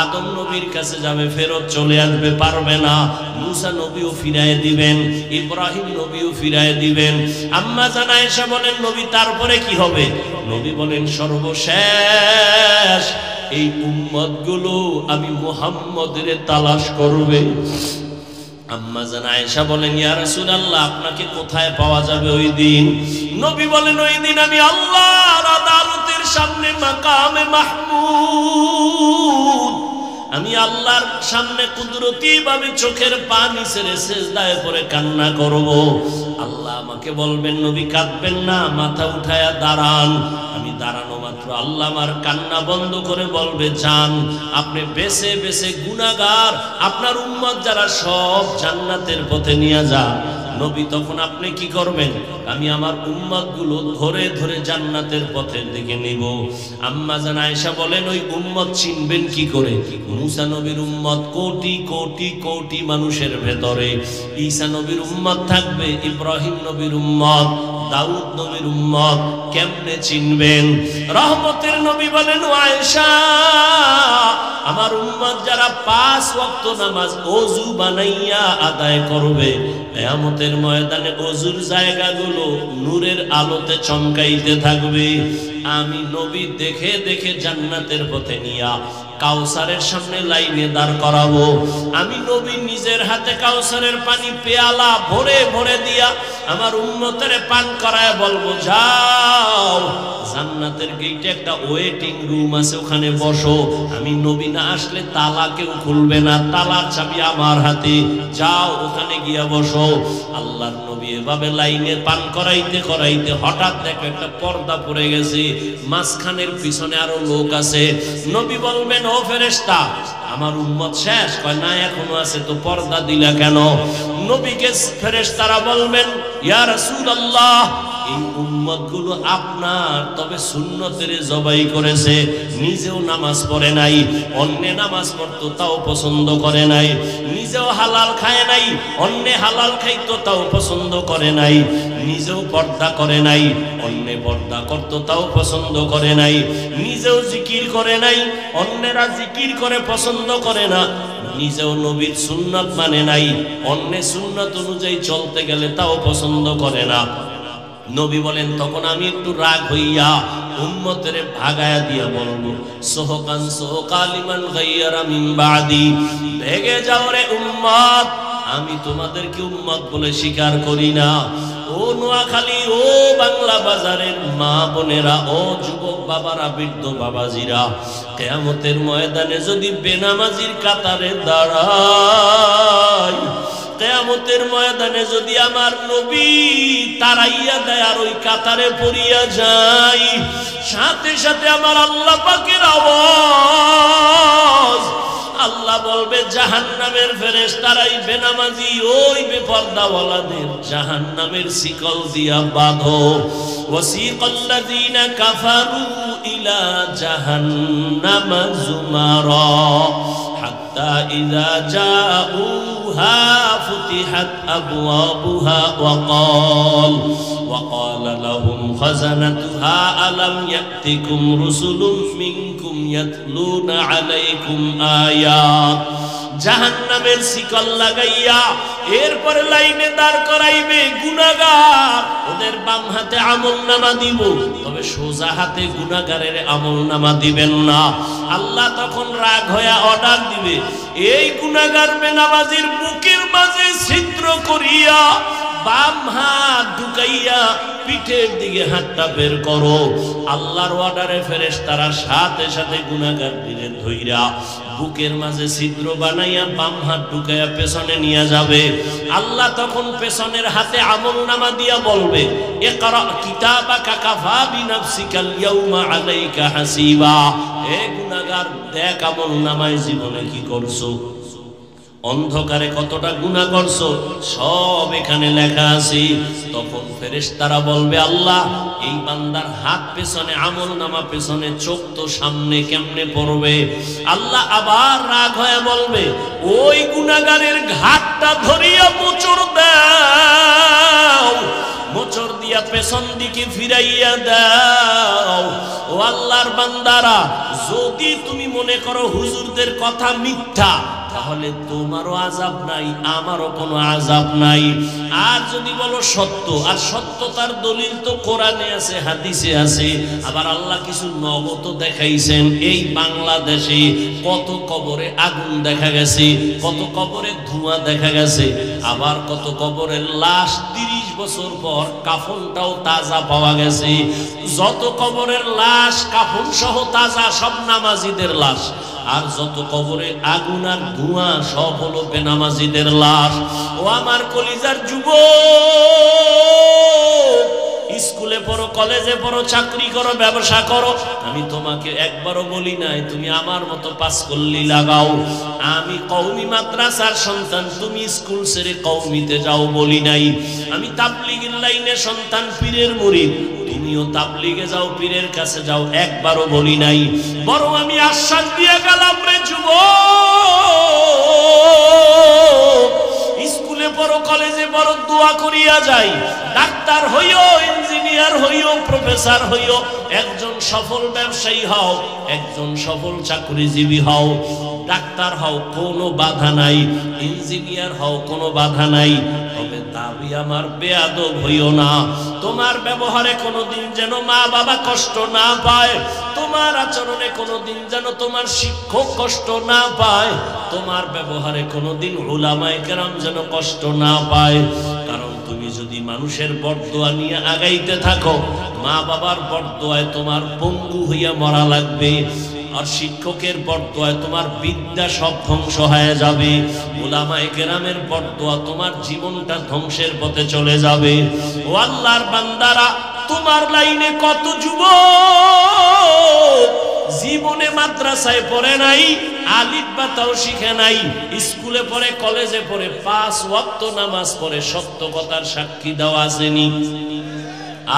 আদম নবীর কাছে যাবে, ফেরত চলে আসবে, পারবে না। মুসা নবীও ফিরায় দিবেন, ইব্রাহিম নবীও ফিরায় দিবেন। আম্মা জান আয়েশা বলেন, নবী তারপরে কি হবে? নবী বলেন, সর্বশেষ এই উম্মতগুলো আমি মুহাম্মদের তালাশ করবে। আম্মা জান আয়েশা বলেন, ইয়া রাসূলুল্লাহ, আপনাকে কোথায় পাওয়া যাবে ওই দিন? নবী বলেন, ওই দিন আমি আল্লাহর আদালতের সামনে মাকামে মাহমুদ, আমি আল্লাহর সামনে কুদরতি ভাবে চোখের পানি ছেড়ে সিজদায় পড়ে কান্না করব। আল্লাহ আমাকে বলবেন, নবী কাঁদবেন না, মাথা উঠায়া দাঁড়ান। আমি দাঁড়ানো মাত্র আল্লাহ আমার কান্না বন্ধ করে বলবে, যান, আপনি বেছে বেছে গুনাহগার আপনার উম্মত যারা সব জান্নাতের পথে নিয়ে যান। নবী তখন আপনি কি করবেন? আমি আমার উম্মতগুলো ধরে ধরে জান্নাতের পথের দিকে নিব। আম্মা জান আয়েশা বলেন, ওই উম্মত চিনবেন কি করে? মুসা নবীর উম্মত কোটি কোটি কোটি মানুষের ভেতরে, ঈসা নবীর উম্মত থাকবে, ইব্রাহিম নবীর উম্মত, দাউদ নবীর উম্মত, কেমনে চিনবেন? রহমতের নবী বলেন, ও আয়েশা, আমার উম্মত যারা 5 ওয়াক্ত নামাজ ওযু বানাইয়া আদায় করবে, কিয়ামতের ময়দানে ওযুর জায়গাগুলো নূরের আলোতে চমকাইতে থাকবে। আমি নবী দেখে দেখে জান্নাতের পথে নিয়া কাউসারের সামনে লাইনে দাঁড় করাবো। আমি নবী নিজের হাতে কাউসারের পানি পেয়ালা ভরে ভরে দিয়া আমার উম্মতের পান করায় বলবো, যাও, জান্নাতের গেটে একটা ওয়েটিং রুম আছে, ওখানে বসো। আমি নবী না আসলে তালা কেউ খুলবে না, তালার চাবি আমার হাতে, যাও ওখানে গিয়া বসো। আল্লাহর নবী এভাবে লাইনে পান করাইতে করাইতে হঠাৎ দেখো একটা পর্দা পড়ে গেছে, মাঝখানের পিছনে আরো লোক আছে। নবী বলবেন, ও ফেরেশতা, আমার উম্মত শেষ? কয়, না, এখনো আছে। তো পর্দা দিলা কেন? নবীকে ফেরেশতারা বলবেন, ইয়া রাসূলুল্লাহ, এই উম্মতগুলো আপনার, তবে সুন্নতের জবাই করেছে, নিজেও নামাজ পড়ে নাই, অন্যে নামাজ পড়তো তাও পছন্দ করে নাই, নিজেও হালাল খায় নাই, অন্যে হালাল খাইতো তাও পছন্দ করে নাই, নিজেও পর্দা করে নাই, অন্যে পর্দা করতো তাও পছন্দ করে নাই, নিজেও জিকির করে নাই, অন্যেরা জিকির করে পছন্দ করে না, নিজেও নবীর সুন্নাত মানে নাই, অন্যে সুন্নাত অনুযায়ী চলতে গেলে তাও পছন্দ করে না। নবী বলেন তখন আমি একটু রাগ হইয়া উম্মতের ভাগায়া দিয়া বলবো, সোহকান সোহকালিমান গায়্যারা মিন বাদি, ভেগে যাও রে উম্মত, আমি তোমাদেরকে উম্মত বলে স্বীকার করি না। ও নোয়াখালী, ও বাংলা বাজারের মা বোনেরা, ও যুবক বাবারা, বৃদ্ধ বাবাজিরা, কিয়ামতের ময়দানে যদি বেনামাজির কাতারে দাঁড়াই, কিয়ামতের ময়দানে যদি আমার নবী তারাইয়া দেয় আর ওই কাতারে পড়িয়া যাই, সাথে সাথে আমার আল্লাহ পাকের আওয়াজ, আল্লাহ বলবে জাহান্নামের ফেরেশতারাই বেনামাজি ওই বেপরদাওয়ালাদের জাহান্নামের শিকল দিয়া বাঁধো। ওয়াসিকাল্লাযীনা কাফারু ইলা জাহান্নামা যুমারা হাত্তা ইযা জাউহা ফুতিহাত আবওয়াবুহা وقال لهم خزنتها ألم يأتكم رسل منكم يتلون عليكم آيات। জাহান্নামের শিকল লাগাইয়া এরপর লাইনে দাঁড় করাইবে গুনাহগার, ওদের বাম হাতে আমলনামা দিব, তবে সোজা হাতে গুনাহগারের আমলনামা দিবেন না। আল্লাহ তখন রাগ হয়ে অর্ডার দিবে, এই গুনাহগার বেনামাজির বুকের মাঝে ছিদ্র করিয়া বাম হাত ঢুকাইয়া পিঠের দিকে হাতটা বের করো। আল্লাহর অর্ডারে ফেরেশতারা সাথে সাথে গুনাহগার দিলে ধইরা বুকের মাঝে ছিদ্র বানাইয়া বাম হাত ঢুকাইয়া পেছনে নিয়ে যাবে। আল্লাহ তখন পেছনের হাতে আমলনামা দিয়া বলবে, ইকরা কিতাবাকা কাফা বিনাফসিকাল ইয়াউমা আলাইকা হাসিবা। এ গুনাহগার, দেখ আমলনামায় জীবনে কি করছো, অন্ধকারে কতটা গুনাহ করছো, সব এখানে লেখা আছে। তখন ফেরেশতারা বলবে, আল্লাহ এই বান্দার হাত পেছনে, আমলনামা পেছনে, চোখ তো সামনে, কেমনে পড়বে? আল্লাহ আবার রাগ হয়ে বলবে, ওই গুনাহগারের ঘাটটা ধরিয়া মোচড় দাও, মোচড় দিয়া পেছন দিকে ফিরাইয়া দাও। ও আল্লাহর বান্দারা, যদি তুমি মনে করো হুজুরদের কথা মিথ্যা, তাহলে তোমারও আযাব নাই, আমারও কোনো আযাব নাই। আর যদি বলো সত্য, আর সত্যতার দলিল তো কোরআনে আছে, হাদিসে আছে, আবার আল্লাহ কিছু নগদ দেখাইছেন। এই বাংলাদেশে কত কবরে আগুন দেখা গেছে, কত কবরে ধোঁয়া দেখা গেছে, আবার কত কবরের লাশ 30 বছর পর কাফনটাও তাজা পাওয়া গেছে। যত কবরের লাশ কাফন সহ তাজা, সব নামাজিদের লাশ। আর যত কবরে আগুন আর ধোঁয়া, সব হলো বেনামাজিদের লাশ। ও আমার কলিজার যুবক, স্কুলে পড়ো, কলেজে পড়ো, চাকরি করো, ব্যবসা করো, আমি তোমাকে একবারও বলি নাই তুমি আমার মতো পাস করলি লাগাও। আমি কওমি মাদ্রাসার সন্তান, তুমি স্কুল ছেড়ে কওমিতে যাও বলি নাই। আমি তাবলীগের লাইনে সন্তান, পীরের মুরিদ, তুমিও তাবলীগে যাও, পীরের কাছে যাও, একবারও বলি নাই। বরং আমি আশ্বাস দিয়ে গেলাম, রে যুবক, স্কুলে পড়ো, কলেজে পড়ো, দোয়া করিয়া যাই, ডাক্তার হইও, ইঞ্জিনিয়ার হইও, প্রফেসর হইও, একজন সফল ব্যবসায়ী হও, একজন সফল চাকরিজীবী হও, ডাক্তার হও, কোনো বাধা নাই, ইঞ্জিনিয়ার হও, কোনো বাধা নাই। তবে দাবি আমার বেয়াদব হইও না। তোমার ব্যবহারে কোনোদিন যেন মা বাবা কষ্ট না পায়, তোমার আচরণে কোনোদিন যেন তোমার শিক্ষক কষ্ট না পায়, তোমার ব্যবহারে কোনোদিন উলামায়ে কেরাম যেন কষ্ট না পায়। কারণ তুমি যদি মানুষের বরদোয়া নিয়ে আগাইতে থাকো, মা বাবার বরদোয়ায় তোমার পঙ্গু হইয়া মরা লাগবে, আর শিক্ষকের বরদোয়ায় তোমার বিদ্যা সব ধ্বংস হয়ে যাবে, উলামায়ে কেরামের বরদোয়া তোমার জীবনটা ধ্বংসের পথে চলে যাবে। ও আল্লাহর বান্দারা, তোমার লাইনে কত যুবক জীবনে মাদ্রাসায় পড়ে নাই, আলিফ বা তাও শিখে নাই, স্কুলে পড়ে, কলেজে পড়ে, 5 ওয়াক্ত নামাজ পড়ে, সত্য কথার সাক্ষী দেওয়া আসেনি।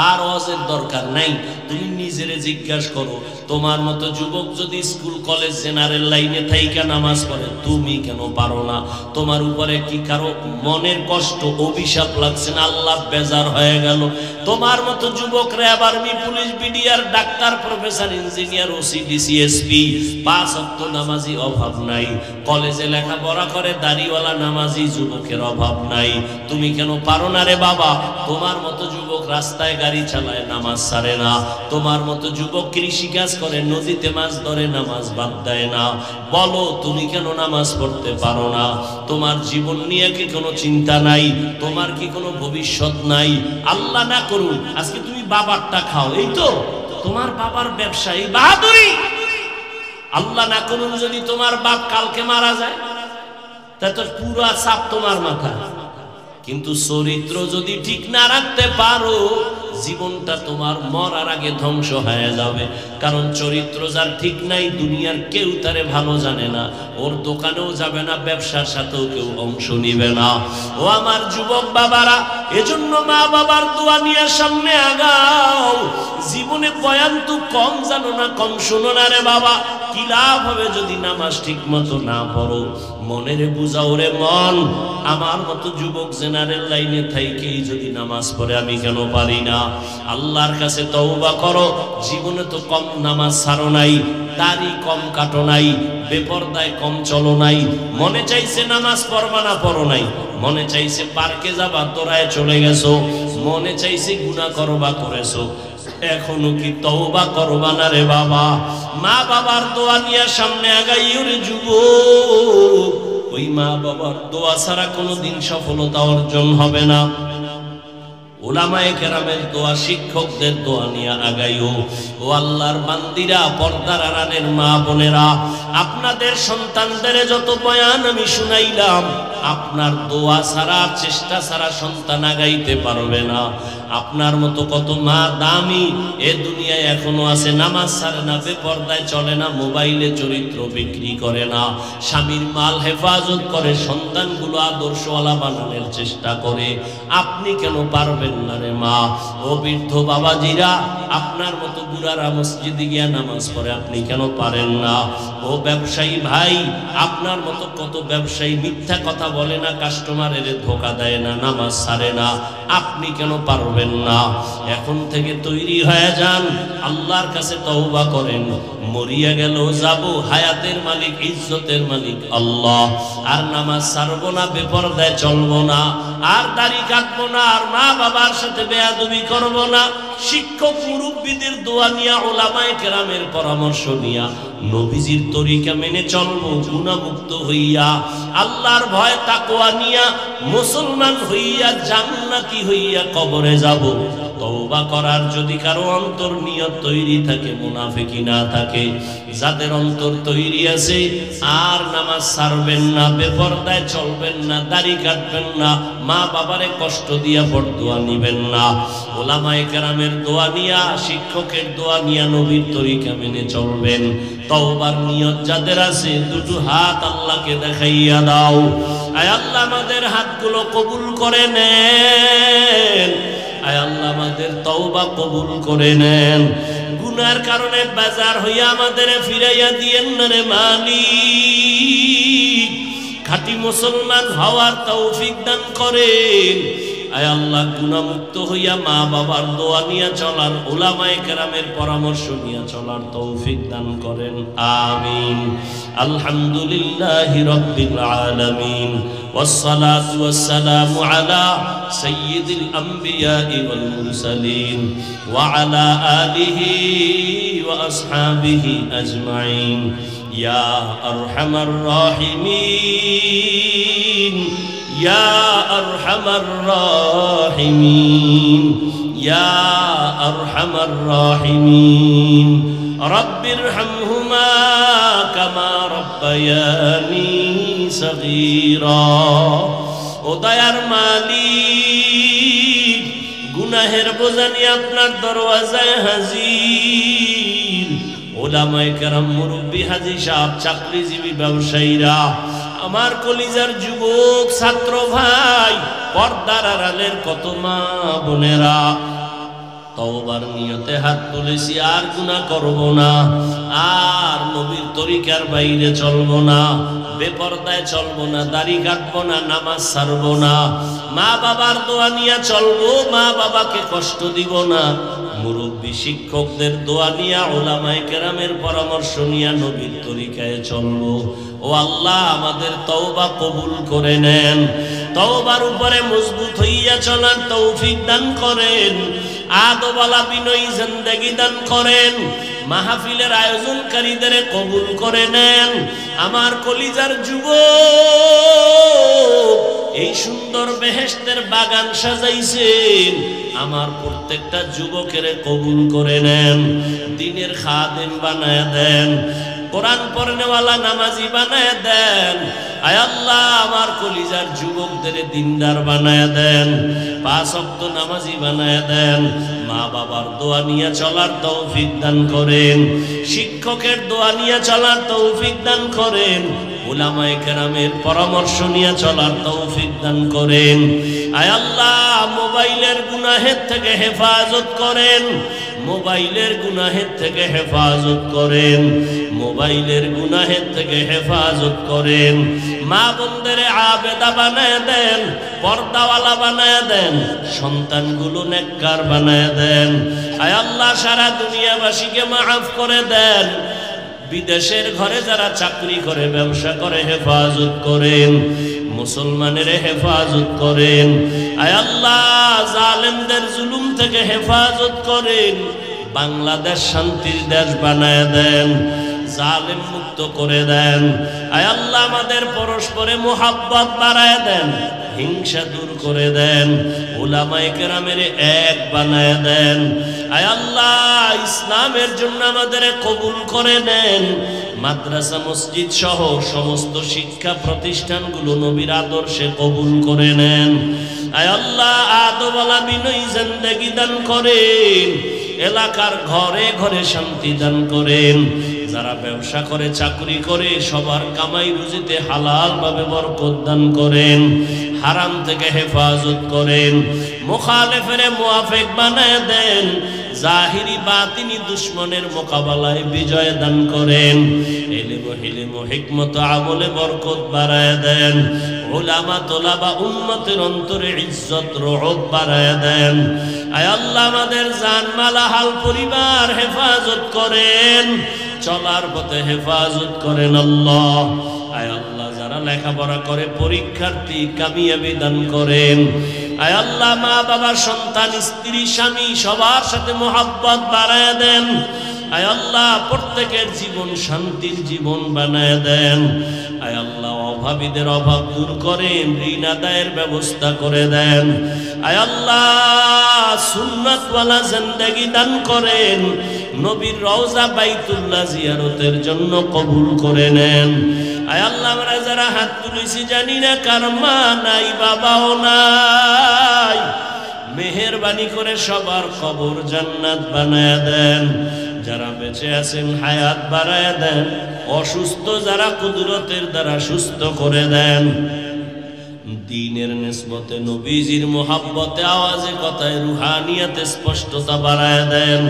আর ওয়াজের দরকার নাই। তুমি নিজেরে জিজ্ঞাসা করো, তোমার মতো যুবক যদি স্কুল কলেজ জেনারেল লাইনে থাইকা নামাজ পড়ে, তুমি কেন পারো না? তোমার উপরে কি কারো মনের কষ্ট, অভিশাপ লাগছে না? আল্লাহ বেজার হয়ে গেল? তোমার মতো যুবকরা আবার police, BDR, doctor, professor, engineer, OC, DC, SP, 5 ওয়াক্ত নামাজি অভাব নাই। কলেজে লেখাপড়া করে দাড়িওয়ালা নামাজি যুবকের অভাব নাই। তুমি কেন পারো না রে বাবা? তোমার মতো যুবক রাস্তায় গাড়ি চালায়, নামাজ ছাড়ে না। তোমার মতো যুবক কৃষিকাজ করে, নদীতে মাছ ধরে, নামাজ বাদ দেয় না। বলো তুমি কেন নামাজ পড়তে পারো না? তোমার জীবন নিয়ে কি কোনো চিন্তা নাই? তোমার কি কোনো ভবিষ্যৎ নাই? আল্লাহ না করুন আজকে তুমি বাবারটা খাও, এই তো তোমার বাবার ব্যবসা, এই বাহাদুরি। আল্লাহ না করুন যদি তোমার বাপ কালকে মারা যায়, তা তো পুরো চাপ তোমার মাথা। কিন্তু চরিত্র যদি ঠিক না রাখতে পারো, জীবনটা তোমার মরার আগে ধ্বংস হয়ে যাবে। কারণ চরিত্র যার ঠিক নাই, দুনিয়ার কেউ তারে ভালো জানে না, ওর দোকানেও যাবে না, ব্যবসার সাথেও কেউ অংশ নিবে না। ও আমার যুবক বাবারা, এজন্য মা বাবার দোয়া নিয়ে সামনে আগাও। জীবনে বয়ান তো কম জানো না, কম শোনো না রে বাবা। কি লাভ হবে যদি নামাজ ঠিক মতো না পড়ো? মনের বুঝাও রে মন, আমার মতো যুবক জেনারেল লাইনে থাইকেই যদি নামাজ পড়ে আমি কেন পারি না? আল্লাহর কাছে তওবা করো। জীবনে তো কম নামাজ ছাড়ো নাই, দাড়ি কম কাটো নাই, বেপরদায় কম চলো নাই। মনে চাইছে নামাজ পড়বা না, পড়ো নাই। মনে চাইছে পার্কে যাবা, তোরায় চলে গেছো। মনে চাইছে গুনাহ করবা, করেছো। এখনো কি তওবা করবা না রে বাবা? মা বাবার দোয়া নিয়ে সামনে আগাইও রে যুবক। ওই মা বাবার দোয়া ছাড়া কোনোদিন সফলতা অর্জন হবে না। উলামায়ে কেরামের দোয়া, শিক্ষকদের দোয়া নিয়ে আগাইও। ও আল্লাহর বান্দিরা, পর্দার আড়ালের মা বোনেরা, আপনাদের সন্তানদের যত বয়ান আমি শুনাইলাম, আপনার দোয়া ছাড়া, চেষ্টা ছাড়া সন্তান আগাইতে পারবে না। আপনার মতো কত মা দামি এ দুনিয়ায় এখনো আছে, নামাজ ছাড়ে না, বেপরদায় চলে না, মোবাইলে চরিত্র বিক্রি করে না, স্বামীর মাল হেফাজত করে, সন্তানগুলো আদর্শওয়ালা বানানোর চেষ্টা করে। আপনি কেন পারবেন না রে মা? ও বৃদ্ধ বাবাজিরা, আপনার মতো বুড়ারা মসজিদে গিয়া নামাজ পড়ে, আপনি কেন পারেন না? ও ব্যবসায়ী ভাই, আপনার মতো কত ব্যবসায়ী মিথ্যা কথা বলে না, কাস্টমারের ধোকা দেয় না, নামাজ ছাড়ে না, আপনি কেন পারবেন না? এখন থেকে তৈরি হয়ে যান, আল্লাহর কাছে তওবা করেন। মরিয়া গেল যাব, হায়াতের মালিক, ইজ্জতের মালিক আল্লাহ। আর নামাজ ছাড়বো না, বেপরদায় চলবো না, আর দাড়ি কাটবো না, আর মা বাবার সাথে বেয়াদবি করবো না। শিক্ষক মুরব্বীদের দোয়া নিয়া, উলামায়ে কেরামের পরামর্শ নিয়া, নবীজির তরিকা মেনে চলবো, গুনাহমুক্ত হইয়া, আল্লাহর ভয় তাকওয়া নিয়া, মুসলমান হইয়া, জান্নাতি হইয়া কবরে যাব। তওবা করার যদি কারো অন্তর নিয়ত তৈরি থাকে, মুনাফিকি না থাকে, যাদের অন্তর তৈরি আছে, আর নামাজ ছাড়বেন না, বেপরদায় চলবেন না, দাড়ি কাটবেন না, মা বাবারে কষ্ট দিয়া বরদোয়া নিবেন না, উলামায়ে কেরামের দোয়া নিয়া, শিক্ষকের দোয়া নিয়া, নবীর তরিকা মেনে চলবেন। তওবার নিয়ত যাদের আছে, দুটো হাত আল্লাহকে দেখাইয়া দাও। আয় আল্লাহ, আমাদের হাতগুলো কবুল করে নেন। আয় আল্লাহ, আমাদের তওবা কবুল করে নেন। গুনার কারণে বাজার হইয়া আমাদের ফিরাইয়া দিয়েন না রে মালিক। খাঁটি মুসলমান হওয়ার তৌফিক দান করেন। আয় আল্লাহ, গুনাহমুক্ত হইয়া মা বাবার দোয়া নিয়ে চলার, উলামায়ে কেরামের পরামর্শ নিয়ে চলার তৌফিক দান করেন। আমিন। আলহামদুলিল্লাহি রাব্বিল আলামিন, والصلاة والسلام على سيد الأنبياء والمرسلين وعلى آله وأصحابه أجمعين يا أرحم الراحمين يا أرحم الراحمين يا أرحم الراحمين رب ارحمهما كما ربياني صغيرا। ও দয়ার মালিক, গুনাহের বোঝা নিয়ে আপনার দরওয়াজায় হাজির। উলামায়ে কেরাম, মুরব্বী, হাজী সাহেব, চাকরিজীবী, ব্যবসায়ীরা, আমার কলিজার যুবক ছাত্র ভাই, পর্দার আড়ালের কত মা বোনেরা, তওবার নিয়তে হাত তুলেছি, আর গুনাহ করব না, আর নবীর তরিকার বাইরে চলব না, বেপরদায় চলব না, দাড়ি কাটবো না, নামাজ ছাড়বো না, মা বাবার দোয়া নিয়ে চলবো, মা বাবাকে কষ্ট দিব না, মুরব্বী শিক্ষকদের দোয়া নিয়ে, উলামায়ে কেরামের পরামর্শ নিয়ে নবীর তরিকায় চলবো। ও আল্লাহ, আমাদের তওবা কবুল করে নেন, তওবার উপরে মজবুত হইয়া চলার তৌফিক দান করেন, আদবওয়ালা বিনয়ী জিন্দেগি দান করেন, মাহফিলের আয়োজনকারীদের কবুল করে নেন। আমার কলিজার যুবক, এই সুন্দর বেহেশতের বাগান সাজাইছেন, আমার প্রত্যেকটা যুবকের কবুল করে নেন, দ্বীনের খাদেম বানায় দেন, কোরআন পড়নেওয়ালা নামাজি বানায় দেন। আয় আল্লাহ, আমার কলিজার যুবকদের দিনদার বানায় দেন, 5 ওয়াক্ত নামাজি বানায় দেন, মা বাবার দোয়া নিয়ে চলার তৌফিক দান করেন, শিক্ষকের দোয়া নিয়ে চলার তৌফিক দান করেন, উলামায়ে কেরামের পরামর্শ নিয়ে চলার তৌফিক দান করেন। আয় আল্লাহ, মোবাইলের গুনাহের থেকে হেফাজত করেন, মোবাইলের গুনাহের থেকে হেফাজত করেন, মোবাইলের গুনাহের থেকে হেফাজত করেন। মা বোনদের আবেদা বানায় দেন, পর্দাওয়ালা বানায় দেন, সন্তানগুলো নেককার বানায় দেন। আয় আল্লাহ, সারা দুনিয়াবাসীকে মাফ করে দেন, বিদেশের ঘরে যারা চাকরি করে, ব্যবসা করে, হেফাজত করেন, মুসলমানের হেফাজত করেন। আয় আল্লাহ, জালেমদের জুলুম থেকে হেফাজত করেন, বাংলাদেশ শান্তির দেশ বানায় দেন, জালেম মুক্ত করে দেন। আয় আল্লাহ, আমাদের পরস্পরে মুহাব্বত বাড়ায় দেন, হিংসা দূর করে দেন, উলামায়ে কেরামের এক বানায় দেন। আয় আল্লাহ, ইসলামের জন্য আমাদের কবুল করে নেন, মাদ্রাসা মসজিদ সহ সমস্ত শিক্ষা প্রতিষ্ঠানগুলো নবীর আদর্শে কবুল করে নেন। আয় আল্লাহ, আদবওয়ালা বিনয়ী জিন্দেগি দান করেন, এলাকার ঘরে ঘরে শান্তি দান করেন। যারা ব্যবসা করে, চাকরি করে, সবার কামাই রুজিতে হালাল ভাবে বরকত দান করেন, হারাম থেকে হেফাজত করেন, মুখালেফের মুওয়াফিক বানায় দেন, জাহিরি বাতিনি দুশ্মনের মোকাবেলায় বিজয় দান করেন, ইলম হিলম হিকমত আমলে বরকত বাড়ায় দেন, উলামা তোলাবা উম্মতের অন্তরে ইজ্জত রহব বাড়ায় দেন। আয় আল্লাহ, আমাদের জানমাল হাল পরিবার হেফাজত করেন, চলার পথে হেফাজত করেন আল্লাহ। আয় আল্লাহ, যারা লেখাপড়া করে পরীক্ষার্থী কামিয়াবি দান করেন। আয় আল্লাহ, মা বাবা, সন্তান, স্ত্রী, স্বামী সবার সাথে মুহাব্বত বাড়ায় দেন। আয় আল্লাহ, প্রত্যেকের জীবন শান্তির জীবন বানায় দেন। আয় আল্লাহ, অভাবীদের অভাব দূর করেন, ঋণ আদায়ের ব্যবস্থা করে দেন। আয় আল্লাহ, সুন্নাতওয়ালা জিন্দেগি দান করেন, নবীর রওজা বাইতুল্লাহ জিয়ারতের জন্য কবুল করে নেন। আয় আল্লাহ, আমরা যারা হাত তুলেছি জানি না কার মা নাই, বাবাও নাই, মেহেরবানি করে সবার কবর জান্নাত বানায় দেন। যারা বেঁচে আছেন হায়াত বাড়ায় দেন, অসুস্থ যারা কুদরতের দ্বারা সুস্থ করে দেন। দ্বীনের নিসবতে নবীজির মুহাব্বতে আওয়াজে কথায় রুহানিয়াতে স্পষ্টতা বাড়ায় দেন।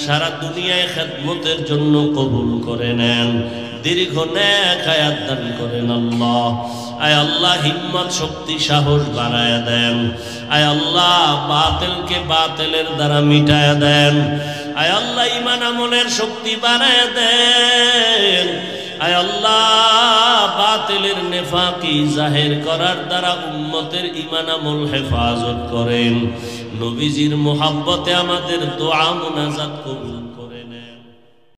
সারা দুনিয়ায় খেদমতের জন্য কবুল করে নেন, দীর্ঘ নেক হায়াত দান করেন আল্লাহ। আয় আল্লাহ, হিম্মত শক্তি সাহস বাড়ায় দেন। আয় আল্লাহ, বাতিলকে বাতিলের দ্বারা মিটায় দেন। আয় আল্লাহ, ঈমান আমলের শক্তি বাড়ায় দেন। আয় আল্লাহ, বাতিলের নেফাকি জাহির করার দ্বারা উম্মতের ঈমান আমল হেফাজত করেন। নবীজির মুহাব্বতে আমাদের দোয়া মুনাজাত কবুল